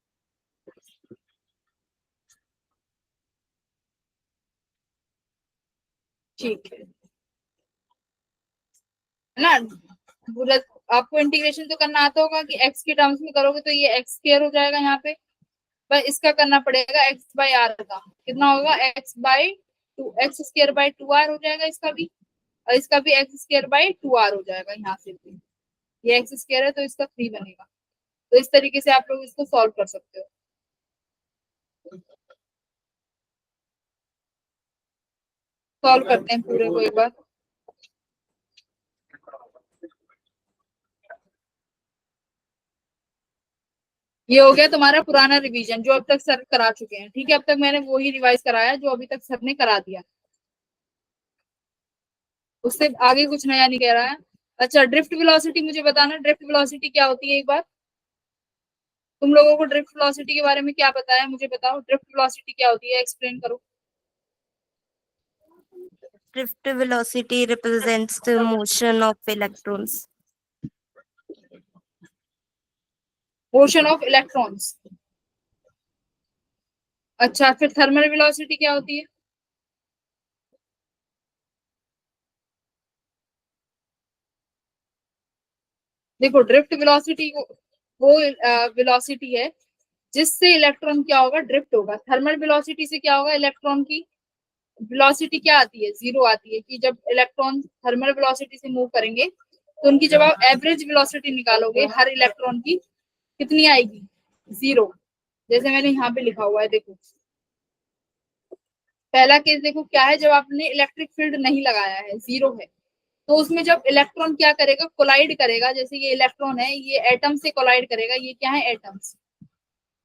ठीक है ना। पूरा आपको इंटीग्रेशन तो करना आता होगा कि एक्स के टर्म्स में करोगे तो ये एक्स स्क्वायर हो जाएगा यहाँ पे, पर इसका करना पड़ेगा एक्स बाई आर का, कितना होगा X by two, X square by two R हो जाएगा इसका भी, और इसका भी X square by two R हो जाएगा यहाँ से भी। ये एक्स स्क्वायर है तो इसका 3 बनेगा। तो इस तरीके से आप लोग इसको सॉल्व कर सकते हो। सॉल्व करते हैं पूरे को एक बार। ये हो गया तुम्हारा पुराना रिवीजन जो अब तक सर करा चुके हैं, ठीक है। अब तक मैंने वही रिवाइज कराया जो अभी तक सर ने करा दिया, उससे आगे कुछ नया नहीं कह रहा है। अच्छा, ड्रिफ्ट वेलोसिटी मुझे बताना, ड्रिफ्ट वेलोसिटी क्या होती है एक बार। तुम लोगों को ड्रिफ्ट वेलोसिटी के बारे में क्या पता है मुझे बताओ, ड्रिफ्ट वेलोसिटी क्या होती है, एक्सप्लेन करो। Drift velocity represents the motion of electrons. Motion of electrons. अच्छा, फिर थर्मल वेलोसिटी क्या होती है। देखो, ड्रिफ्ट वेलोसिटी वो वेलोसिटी है जिससे इलेक्ट्रॉन क्या होगा, ड्रिफ्ट होगा। थर्मल वेलोसिटी से क्या होगा, इलेक्ट्रॉन की वेलोसिटी क्या आती है, जीरो आती है। कि जब इलेक्ट्रॉन थर्मल वेलोसिटी से मूव करेंगे तो उनकी जब आप एवरेज वेलोसिटी निकालोगे हर इलेक्ट्रॉन की, कितनी आएगी, जीरो। जैसे मैंने यहाँ पे लिखा हुआ है, देखो पहला केस देखो क्या है, जब आपने इलेक्ट्रिक फील्ड नहीं लगाया है, जीरो है, तो उसमें जब इलेक्ट्रॉन क्या करेगा, कोलाइड करेगा। जैसे ये इलेक्ट्रॉन है, ये एटम से कोलाइड करेगा। ये क्या है, एटम्स।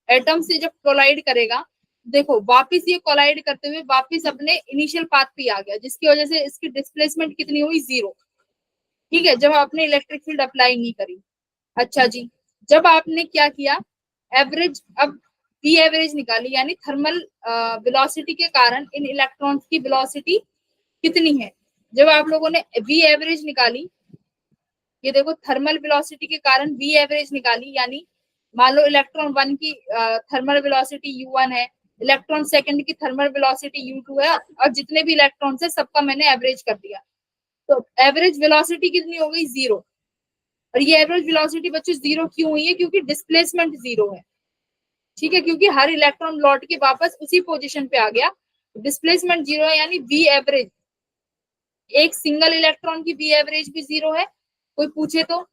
एटम से जब कोलाइड करेगा, देखो वापिस ये कोलाइड करते हुए वापिस अपने इनिशियल पाथ पे आ गया, जिसकी वजह से इसकी डिस्प्लेसमेंट कितनी हुई, जीरो। ठीक है, जब आपने इलेक्ट्रिक फील्ड अप्लाई नहीं करी। अच्छा जी, जब आपने क्या किया, एवरेज, अब वी एवरेज निकाली, यानी थर्मल वेलोसिटी के कारण इन इलेक्ट्रॉन्स की वेलोसिटी कितनी है। जब आप लोगों ने वी एवरेज निकाली, ये देखो थर्मल वेलोसिटी के कारण वी एवरेज निकाली, यानी मान लो इलेक्ट्रॉन वन की थर्मल वेलोसिटी u1 है, इलेक्ट्रॉन सेकंड की थर्मल वेलोसिटी u2 है, और जितने भी इलेक्ट्रॉन्स है सबका मैंने एवरेज कर दिया। तो एवरेज वेलोसिटी कितनी हो गई, जीरो। और ये एवरेज वेलोसिटी बच्चों जीरो क्यों हुई है, क्योंकि डिस्प्लेसमेंट जीरो है। ठीक है, क्योंकि हर इलेक्ट्रॉन लौट के वापस उसी पोजीशन पे आ गया, डिस्प्लेसमेंट जीरो है, यानी वी एवरेज, एक सिंगल इलेक्ट्रॉन की वी एवरेज भी जीरो है, कोई पूछे तो।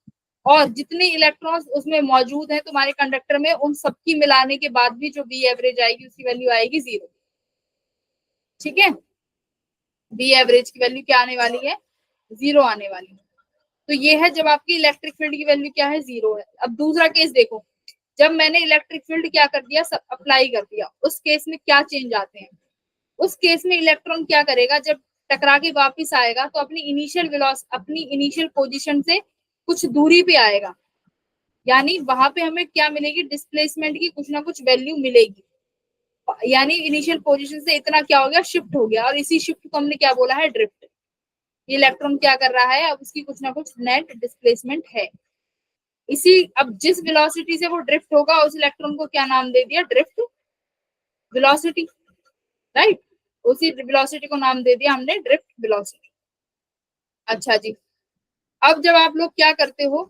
और जितने इलेक्ट्रॉन्स उसमें मौजूद हैं तुम्हारे कंडक्टर में, उन सबकी मिलाने के बाद भी जो वी एवरेज आएगी उसकी वैल्यू आएगी जीरो। ठीक है, वी एवरेज की वैल्यू क्या आने वाली है, जीरो आने वाली है। तो ये है जब आपकी इलेक्ट्रिक फील्ड की वैल्यू क्या है, जीरो है। अब दूसरा केस देखो, जब मैंने इलेक्ट्रिक फील्ड क्या कर दिया, सब अप्लाई कर दिया, उस केस में क्या चेंज आते हैं। उस केस में इलेक्ट्रॉन क्या करेगा, जब टकरा के वापिस आएगा तो अपनी इनिशियल पोजीशन से कुछ दूरी पे आएगा, यानी वहां पे हमें क्या मिलेगी, डिस्प्लेसमेंट की कुछ ना कुछ वैल्यू मिलेगी। यानी इनिशियल पोजीशन से इतना क्या हो गया, शिफ्ट हो गया, और इसी शिफ्ट को हमने क्या बोला है, ड्रिफ्ट। ये इलेक्ट्रॉन क्या कर रहा है, अब उसकी कुछ ना कुछ नेट डिस्प्लेसमेंट है। इसी, अब जिस वेलोसिटी से वो ड्रिफ्ट होगा उस इलेक्ट्रॉन को क्या नाम दे दिया, ड्रिफ्ट वेलोसिटी, राइट। उसी वेलोसिटी को नाम दे दिया हमने ड्रिफ्ट वेलोसिटी। अच्छा जी, अब जब आप लोग क्या करते हो,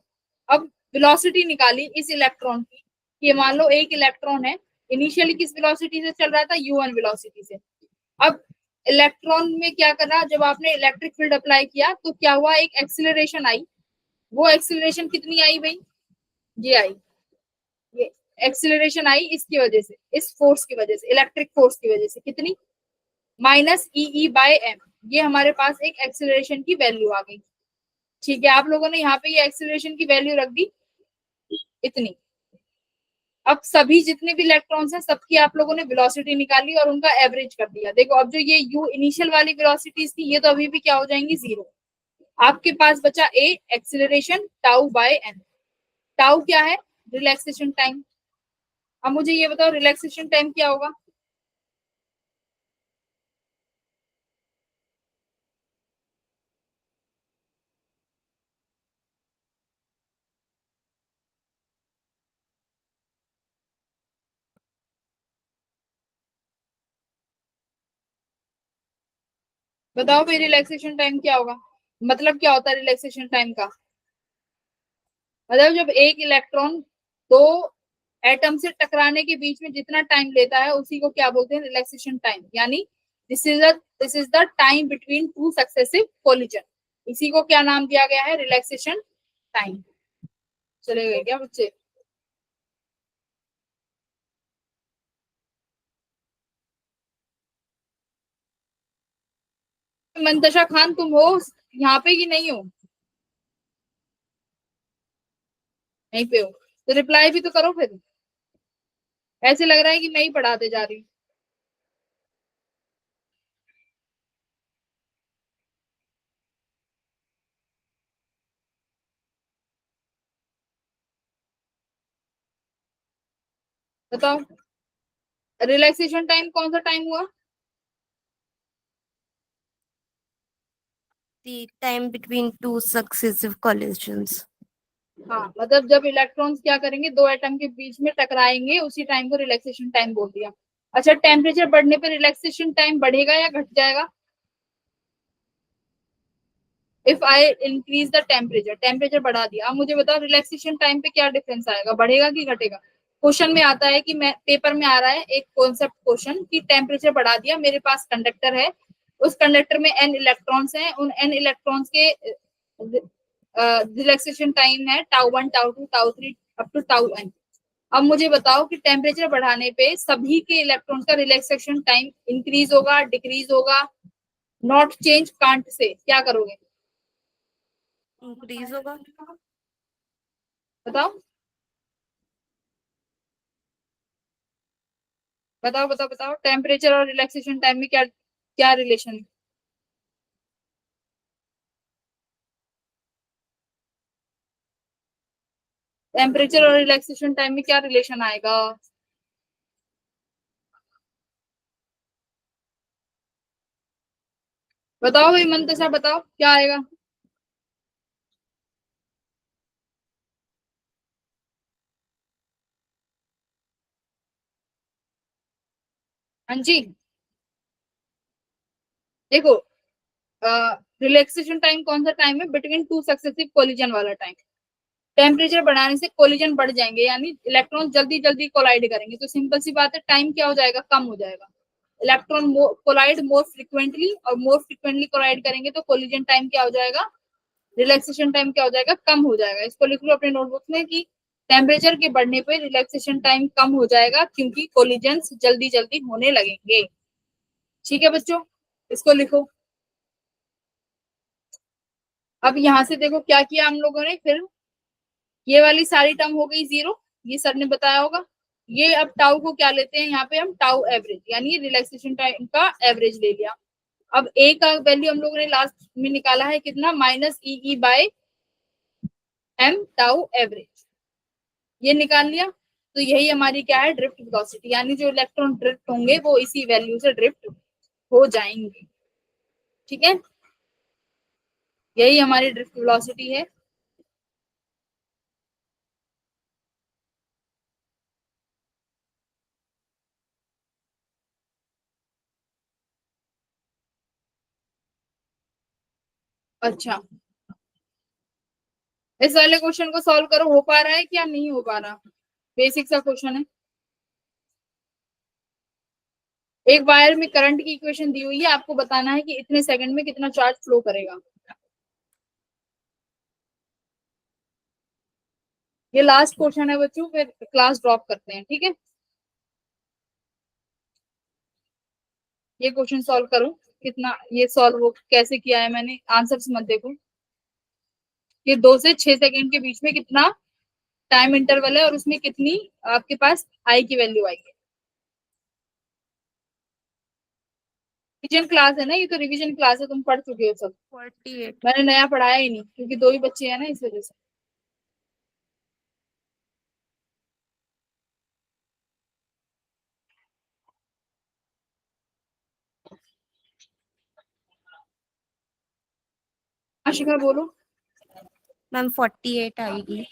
अब वेलोसिटी निकाली इस इलेक्ट्रॉन की, ये मान लो एक इलेक्ट्रॉन है, इनिशियली किस वेलोसिटी से चल रहा था, u1 वेलोसिटी से। अब इलेक्ट्रॉन में क्या करना, जब आपने इलेक्ट्रिक फील्ड अप्लाई किया तो क्या हुआ, एक एक्सिलरेशन आई। वो एक्सिलरेशन कितनी आई भाई, ये आई, ये एक्सिलरेशन आई इसकी वजह से, इस फोर्स की वजह से, इलेक्ट्रिक फोर्स की वजह से, कितनी, माइनस ई बाय एम। ये हमारे पास एक एक्सिलरेशन की वैल्यू आ गई। ठीक है, आप लोगों ने यहाँ पे ये एक्सिलरेशन की वैल्यू रख दी इतनी। अब सभी जितने भी इलेक्ट्रॉन्स हैं सबकी आप लोगों ने वेलोसिटी निकाली और उनका एवरेज कर दिया। देखो, अब जो ये यू इनिशियल वाली वेलोसिटीज थी, ये तो अभी भी क्या हो जाएंगी, जीरो। आपके पास बचा a acceleration tau by N. Tau क्या है, रिलैक्सेशन टाइम। अब मुझे ये बताओ रिलैक्सेशन टाइम क्या होगा, बताओ भाई रिलैक्सेशन टाइम क्या होगा, मतलब क्या होता है रिलैक्सेशन टाइम का? मतलब जब एक इलेक्ट्रॉन दो एटम से टकराने के बीच में जितना टाइम लेता है उसी को क्या बोलते हैं, रिलैक्सेशन टाइम। यानी this is the time between two successive collision, इसी को क्या नाम दिया गया है, रिलैक्सेशन टाइम। चले गए क्या बच्चे? मंतशा खान तुम हो यहाँ पे कि नहीं हो? नहीं पे हो तो रिप्लाई भी तो करो फिर, ऐसे लग रहा है कि मैं ही पढ़ाते जा रही हूँ। बताओ रिलैक्सेशन टाइम कौन सा टाइम हुआ? The time between two successive collisions. हाँ मतलब जब इलेक्ट्रॉन्स क्या करेंगे, दो एटम के बीच में टकराएंगे, उसी टाइम को रिलैक्सेशन टाइम बोल दिया। अच्छा टेम्परेचर बढ़ने पे रिलैक्सेशन टाइम बढ़ेगा या घट जाएगा? If I increase the temperature, temperature बढ़ा दिया, अब मुझे बताओ रिलैक्सेशन टाइम पे क्या डिफरेंस आएगा, बढ़ेगा कि घटेगा? क्वेश्चन में आता है कि मैं पेपर में आ रहा है एक कॉन्सेप्ट क्वेश्चन कि टेम्परेचर बढ़ा दिया, मेरे पास कंडक्टर है, उस कंडक्टर में एन इलेक्ट्रॉन्स हैं, उन एन इलेक्ट्रॉन्स के रिलैक्सेशन टाइम है tau 1 tau 2 tau 3 up to tau N. अब मुझे बताओ कि टेम्परेचर बढ़ाने पे सभी के इलेक्ट्रॉन्स का रिलैक्सेशन टाइम इंक्रीज होगा, डिक्रीज होगा, नॉट चेंज, कांट से, क्या करोगे? Increase होगा। बताओ बताओ बताओ बताओ टेम्परेचर और रिलैक्सेशन टाइम में क्या क्या रिलेशन है? टेम्परेचर और रिलैक्सेशन टाइम में क्या रिलेशन आएगा? बताओ भाई मंतशा बताओ क्या आएगा? हाँ जी देखो रिलैक्सेशन टाइम कौन सा टाइम है, बिटवीन टू सक्सेसिव कोलिजन वाला टाइम। टेम्परेचर बढ़ाने से कोलिजन बढ़ जाएंगे, यानी इलेक्ट्रॉन जल्दी जल्दी कोलाइड करेंगे, तो सिंपल सी बात है टाइम क्या हो जाएगा, कम हो जाएगा। इलेक्ट्रॉन कोलाइड मोर फ्रिक्वेंटली, और मोर फ्रिक्वेंटली कोलाइड करेंगे तो कोलिजन टाइम क्या हो जाएगा, रिलैक्सेशन टाइम क्या हो जाएगा, कम हो जाएगा। इसको लिख लो अपने नोटबुक में कि टेम्परेचर के बढ़ने पे रिलैक्सेशन टाइम कम हो जाएगा क्योंकि कोलिजन्स जल्दी जल्दी होने लगेंगे। ठीक है बच्चों, इसको लिखो। अब यहाँ से देखो क्या किया हम लोगों ने, फिर ये वाली सारी टर्म हो गई जीरो, ये सर ने बताया होगा। ये अब टाउ को क्या लेते हैं, यहाँ पे हम टाउ एवरेज, यानी रिलैक्सेशन टाइम का एवरेज ले लिया। अब ए का वैल्यू हम लोगों ने लास्ट में निकाला है कितना, minus E by M tau average, ये निकाल लिया। तो यही हमारी क्या है, ड्रिफ्ट वेलोसिटी, यानी जो इलेक्ट्रॉन ड्रिफ्ट होंगे वो इसी वैल्यू से ड्रिफ्ट हो जाएंगे। ठीक है, यही हमारी ड्रिफ्ट वेलोसिटी है। अच्छा इस वाले क्वेश्चन को सॉल्व करो, हो पा रहा है क्या नहीं हो पा रहा? बेसिक सा क्वेश्चन है। एक वायर में करंट की इक्वेशन दी हुई है, आपको बताना है कि इतने सेकंड में कितना चार्ज फ्लो करेगा। ये लास्ट क्वेश्चन है बच्चों, फिर क्लास ड्रॉप करते हैं, ठीक है। ये क्वेश्चन सॉल्व करो, कितना ये सॉल्व हो कैसे किया है मैंने, आंसर मत देखो। ये 2 से 6 सेकंड के बीच में कितना टाइम इंटरवल है और उसमें कितनी आपके पास आई की वैल्यू आई है। रिवीजन क्लास है ना, ये तो रिवीजन क्लास है, तुम पढ़ चुके हो सब, 48। मैंने नया पढ़ाया ही नहीं क्योंकि दो ही बच्चे हैं ना, इस वजह से। हाँ शिखा बोलो। मैम 48 आएगी।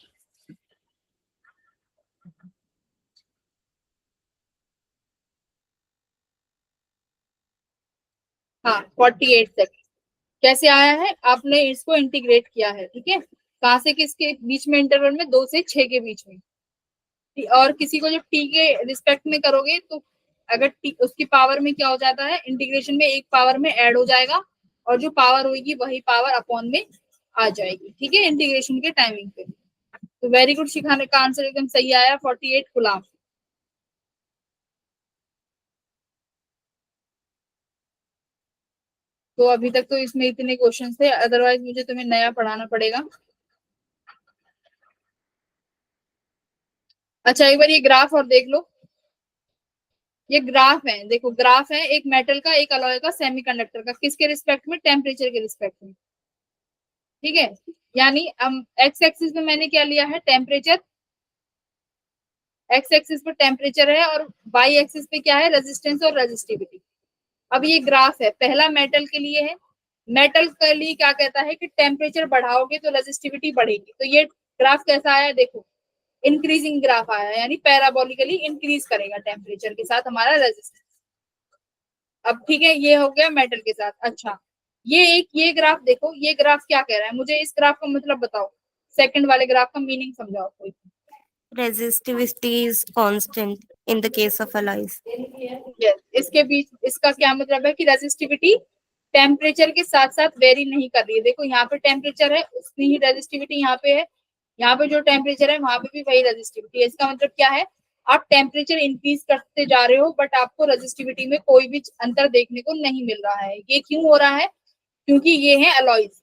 हाँ 48 तक कैसे आया है, आपने इसको इंटीग्रेट किया है, ठीक है, कहाँ से किसके बीच में, इंटरवल में 2 से 6 के बीच में। और किसी को जब टी के रिस्पेक्ट में करोगे तो अगर टी उसकी पावर में क्या हो जाता है, इंटीग्रेशन में एक पावर में ऐड हो जाएगा और जो पावर होगी वही पावर अपॉन में आ जाएगी, ठीक है, इंटीग्रेशन के टाइमिंग पे। तो वेरी गुड, सिखाने का आंसर एकदम सही आया, 48 गुलाम। तो अभी तक तो इसमें इतने क्वेश्चन थे, अदरवाइज मुझे तुम्हें नया पढ़ाना पड़ेगा। अच्छा एक बार ये ग्राफ और देख लो, ये ग्राफ है, देखो ग्राफ है एक मेटल का, एक अलॉय का, सेमीकंडक्टर का, किसके रिस्पेक्ट में, टेम्परेचर के रिस्पेक्ट में, ठीक है। यानी एक्स एक्सिस में मैंने क्या लिया है, टेम्परेचर, एक्स एक्सिस पे टेम्परेचर है और वाई एक्सिस पे क्या है, रेजिस्टेंस और रेजिस्टिविटी। अब ये ग्राफ है, पहला मेटल के लिए है, मेटल के लिए क्या कहता है कि टेम्परेचर बढ़ाओगे तो रेजिस्टिविटी बढ़ेगी। तो ये ग्राफ कैसा आया, देखो इंक्रीजिंग ग्राफ आया, यानी पैराबोलिकली इंक्रीज करेगा टेम्परेचर के साथ हमारा रेजिस्टेंस। अब ठीक है, ये हो गया मेटल के साथ। अच्छा ये ग्राफ देखो, ये ग्राफ क्या कह रहा है, मुझे इस ग्राफ का मतलब बताओ, सेकंड वाले ग्राफ का मीनिंग समझाओ कोई। Resistivity is constant in the case of alloys. yes, इसके बीच इसका क्या मतलब है कि रेजिस्टिविटी टेम्परेचर के साथ साथ वेरी नहीं कर रही है। देखो यहाँ पे टेम्परेचर है, उतनी ही रेजिस्टिविटी यहाँ पे है, यहाँ पे जो टेम्परेचर है वहां पे भी वही रेजिस्टिविटी है। इसका मतलब क्या है, आप टेम्परेचर इंक्रीज करते जा रहे हो बट आपको रेजिस्टिविटी में कोई भी अंतर देखने को नहीं मिल रहा है। ये क्यों हो रहा है, क्योंकि ये है अलॉयज।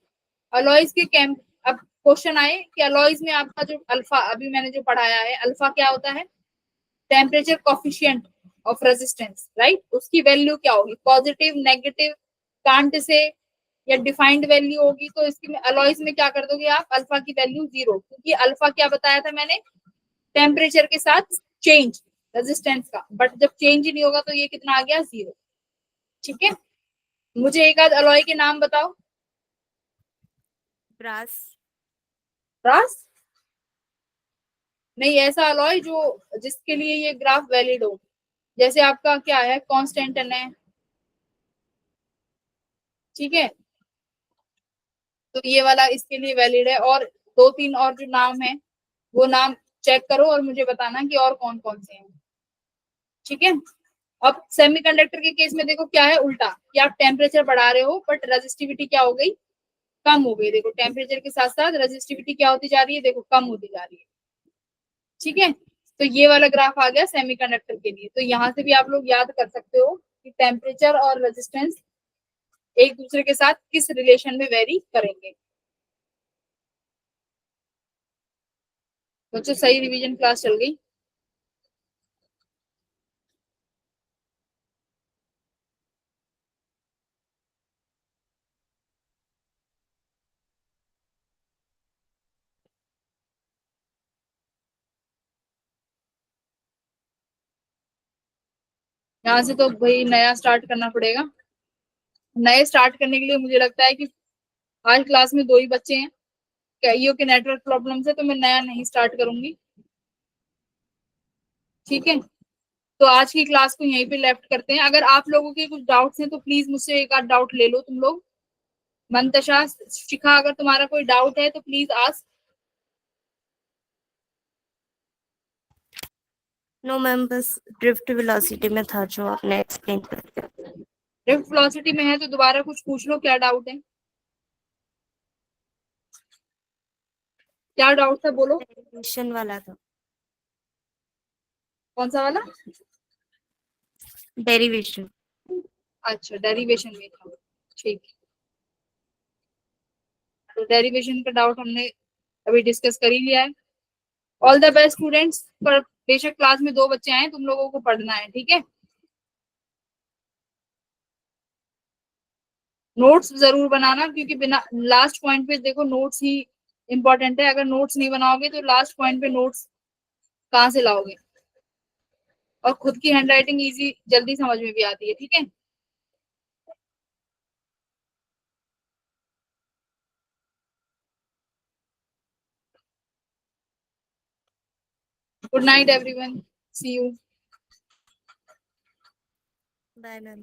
अलॉयज के कैम्प, अब क्वेश्चन आए कि अलॉयज में आपका जो अल्फा, अभी मैंने जो पढ़ाया है, अल्फा क्या होता है, temperature coefficient of resistance, right. उसकी वैल्यू क्या होगी, पॉजिटिव, नेगेटिव, कांट से या डिफाइंड वैल्यू होगी। तो इसकी अलॉयज में क्या कर दोगे आप, अल्फा की वैल्यू 0, क्योंकि अल्फा क्या बताया था मैंने, टेम्परेचर के साथ चेंज रेजिस्टेंस का, बट जब चेंज ही नहीं होगा तो ये कितना आ गया, 0, ठीक है। मुझे एक आध अलॉय के नाम बताओ। Brass. ब्रास, नहीं ऐसा अलॉय जो जिसके लिए ये ग्राफ वैलिड हो, जैसे आपका क्या है, कांस्टेंटन है, ठीक है, तो ये वाला इसके लिए वैलिड है। और 2-3 और जो नाम है वो नाम चेक करो और मुझे बताना कि और कौन कौन से हैं, ठीक है। अब सेमीकंडक्टर के केस में देखो क्या है, उल्टा, कि आप टेम्परेचर बढ़ा रहे हो बट रेजिस्टिविटी क्या हो गई, कम हो गई। देखो टेम्परेचर के साथ साथ रेजिस्टिविटी क्या होती जा रही है, देखो कम होती जा रही है, ठीक है। तो ये वाला ग्राफ आ गया सेमीकंडक्टर के लिए। तो यहाँ से भी आप लोग याद कर सकते हो कि टेम्परेचर और रेजिस्टेंस एक दूसरे के साथ किस रिलेशन में वेरी करेंगे। बच्चों सही रिवीजन क्लास चल गई। यहाँ से तो भाई नया स्टार्ट करना पड़ेगा। नए स्टार्ट करने के लिए मुझे लगता है कि आज क्लास में 2 ही बच्चे हैं, कईयों के नेटवर्क प्रॉब्लम से, तो मैं नया नहीं स्टार्ट करूंगी, ठीक है। तो आज की क्लास को यहीं पे लेफ्ट करते हैं। अगर आप लोगों के कुछ डाउट्स हैं तो प्लीज मुझसे एक आध डाउट ले लो तुम लोग। मंतशा, शिखा, अगर तुम्हारा कोई डाउट है तो प्लीज आस्क। No मैम, बस ड्रिफ्ट वेलोसिटी में था जो आपने एक्सप्लेन कर दिया। ड्रिफ्ट वेलोसिटी में है तो दोबारा कुछ पूछ लो, क्या डाउट है, क्या डाउट था बोलो। डेरिवेशन वाला था। कौन सा वाला, डेरिवेशन। अच्छा डेरिवेशन में था, ठीक है। तो डेरिवेशन का डाउट हमने अभी डिस्कस कर ही लिया है। ऑल द बेस्ट स्टूडेंट्स, पर बेशक क्लास में 2 बच्चे आए, तुम लोगों को पढ़ना है, ठीक है। नोट्स जरूर बनाना, क्योंकि बिना लास्ट पॉइंट पे देखो नोट्स ही इंपॉर्टेंट है। अगर नोट्स नहीं बनाओगे तो लास्ट पॉइंट पे नोट्स कहाँ से लाओगे। और खुद की हैंडराइटिंग इजी जल्दी समझ में भी आती है, ठीक है। Good night everyone, see you. Bye ma'am.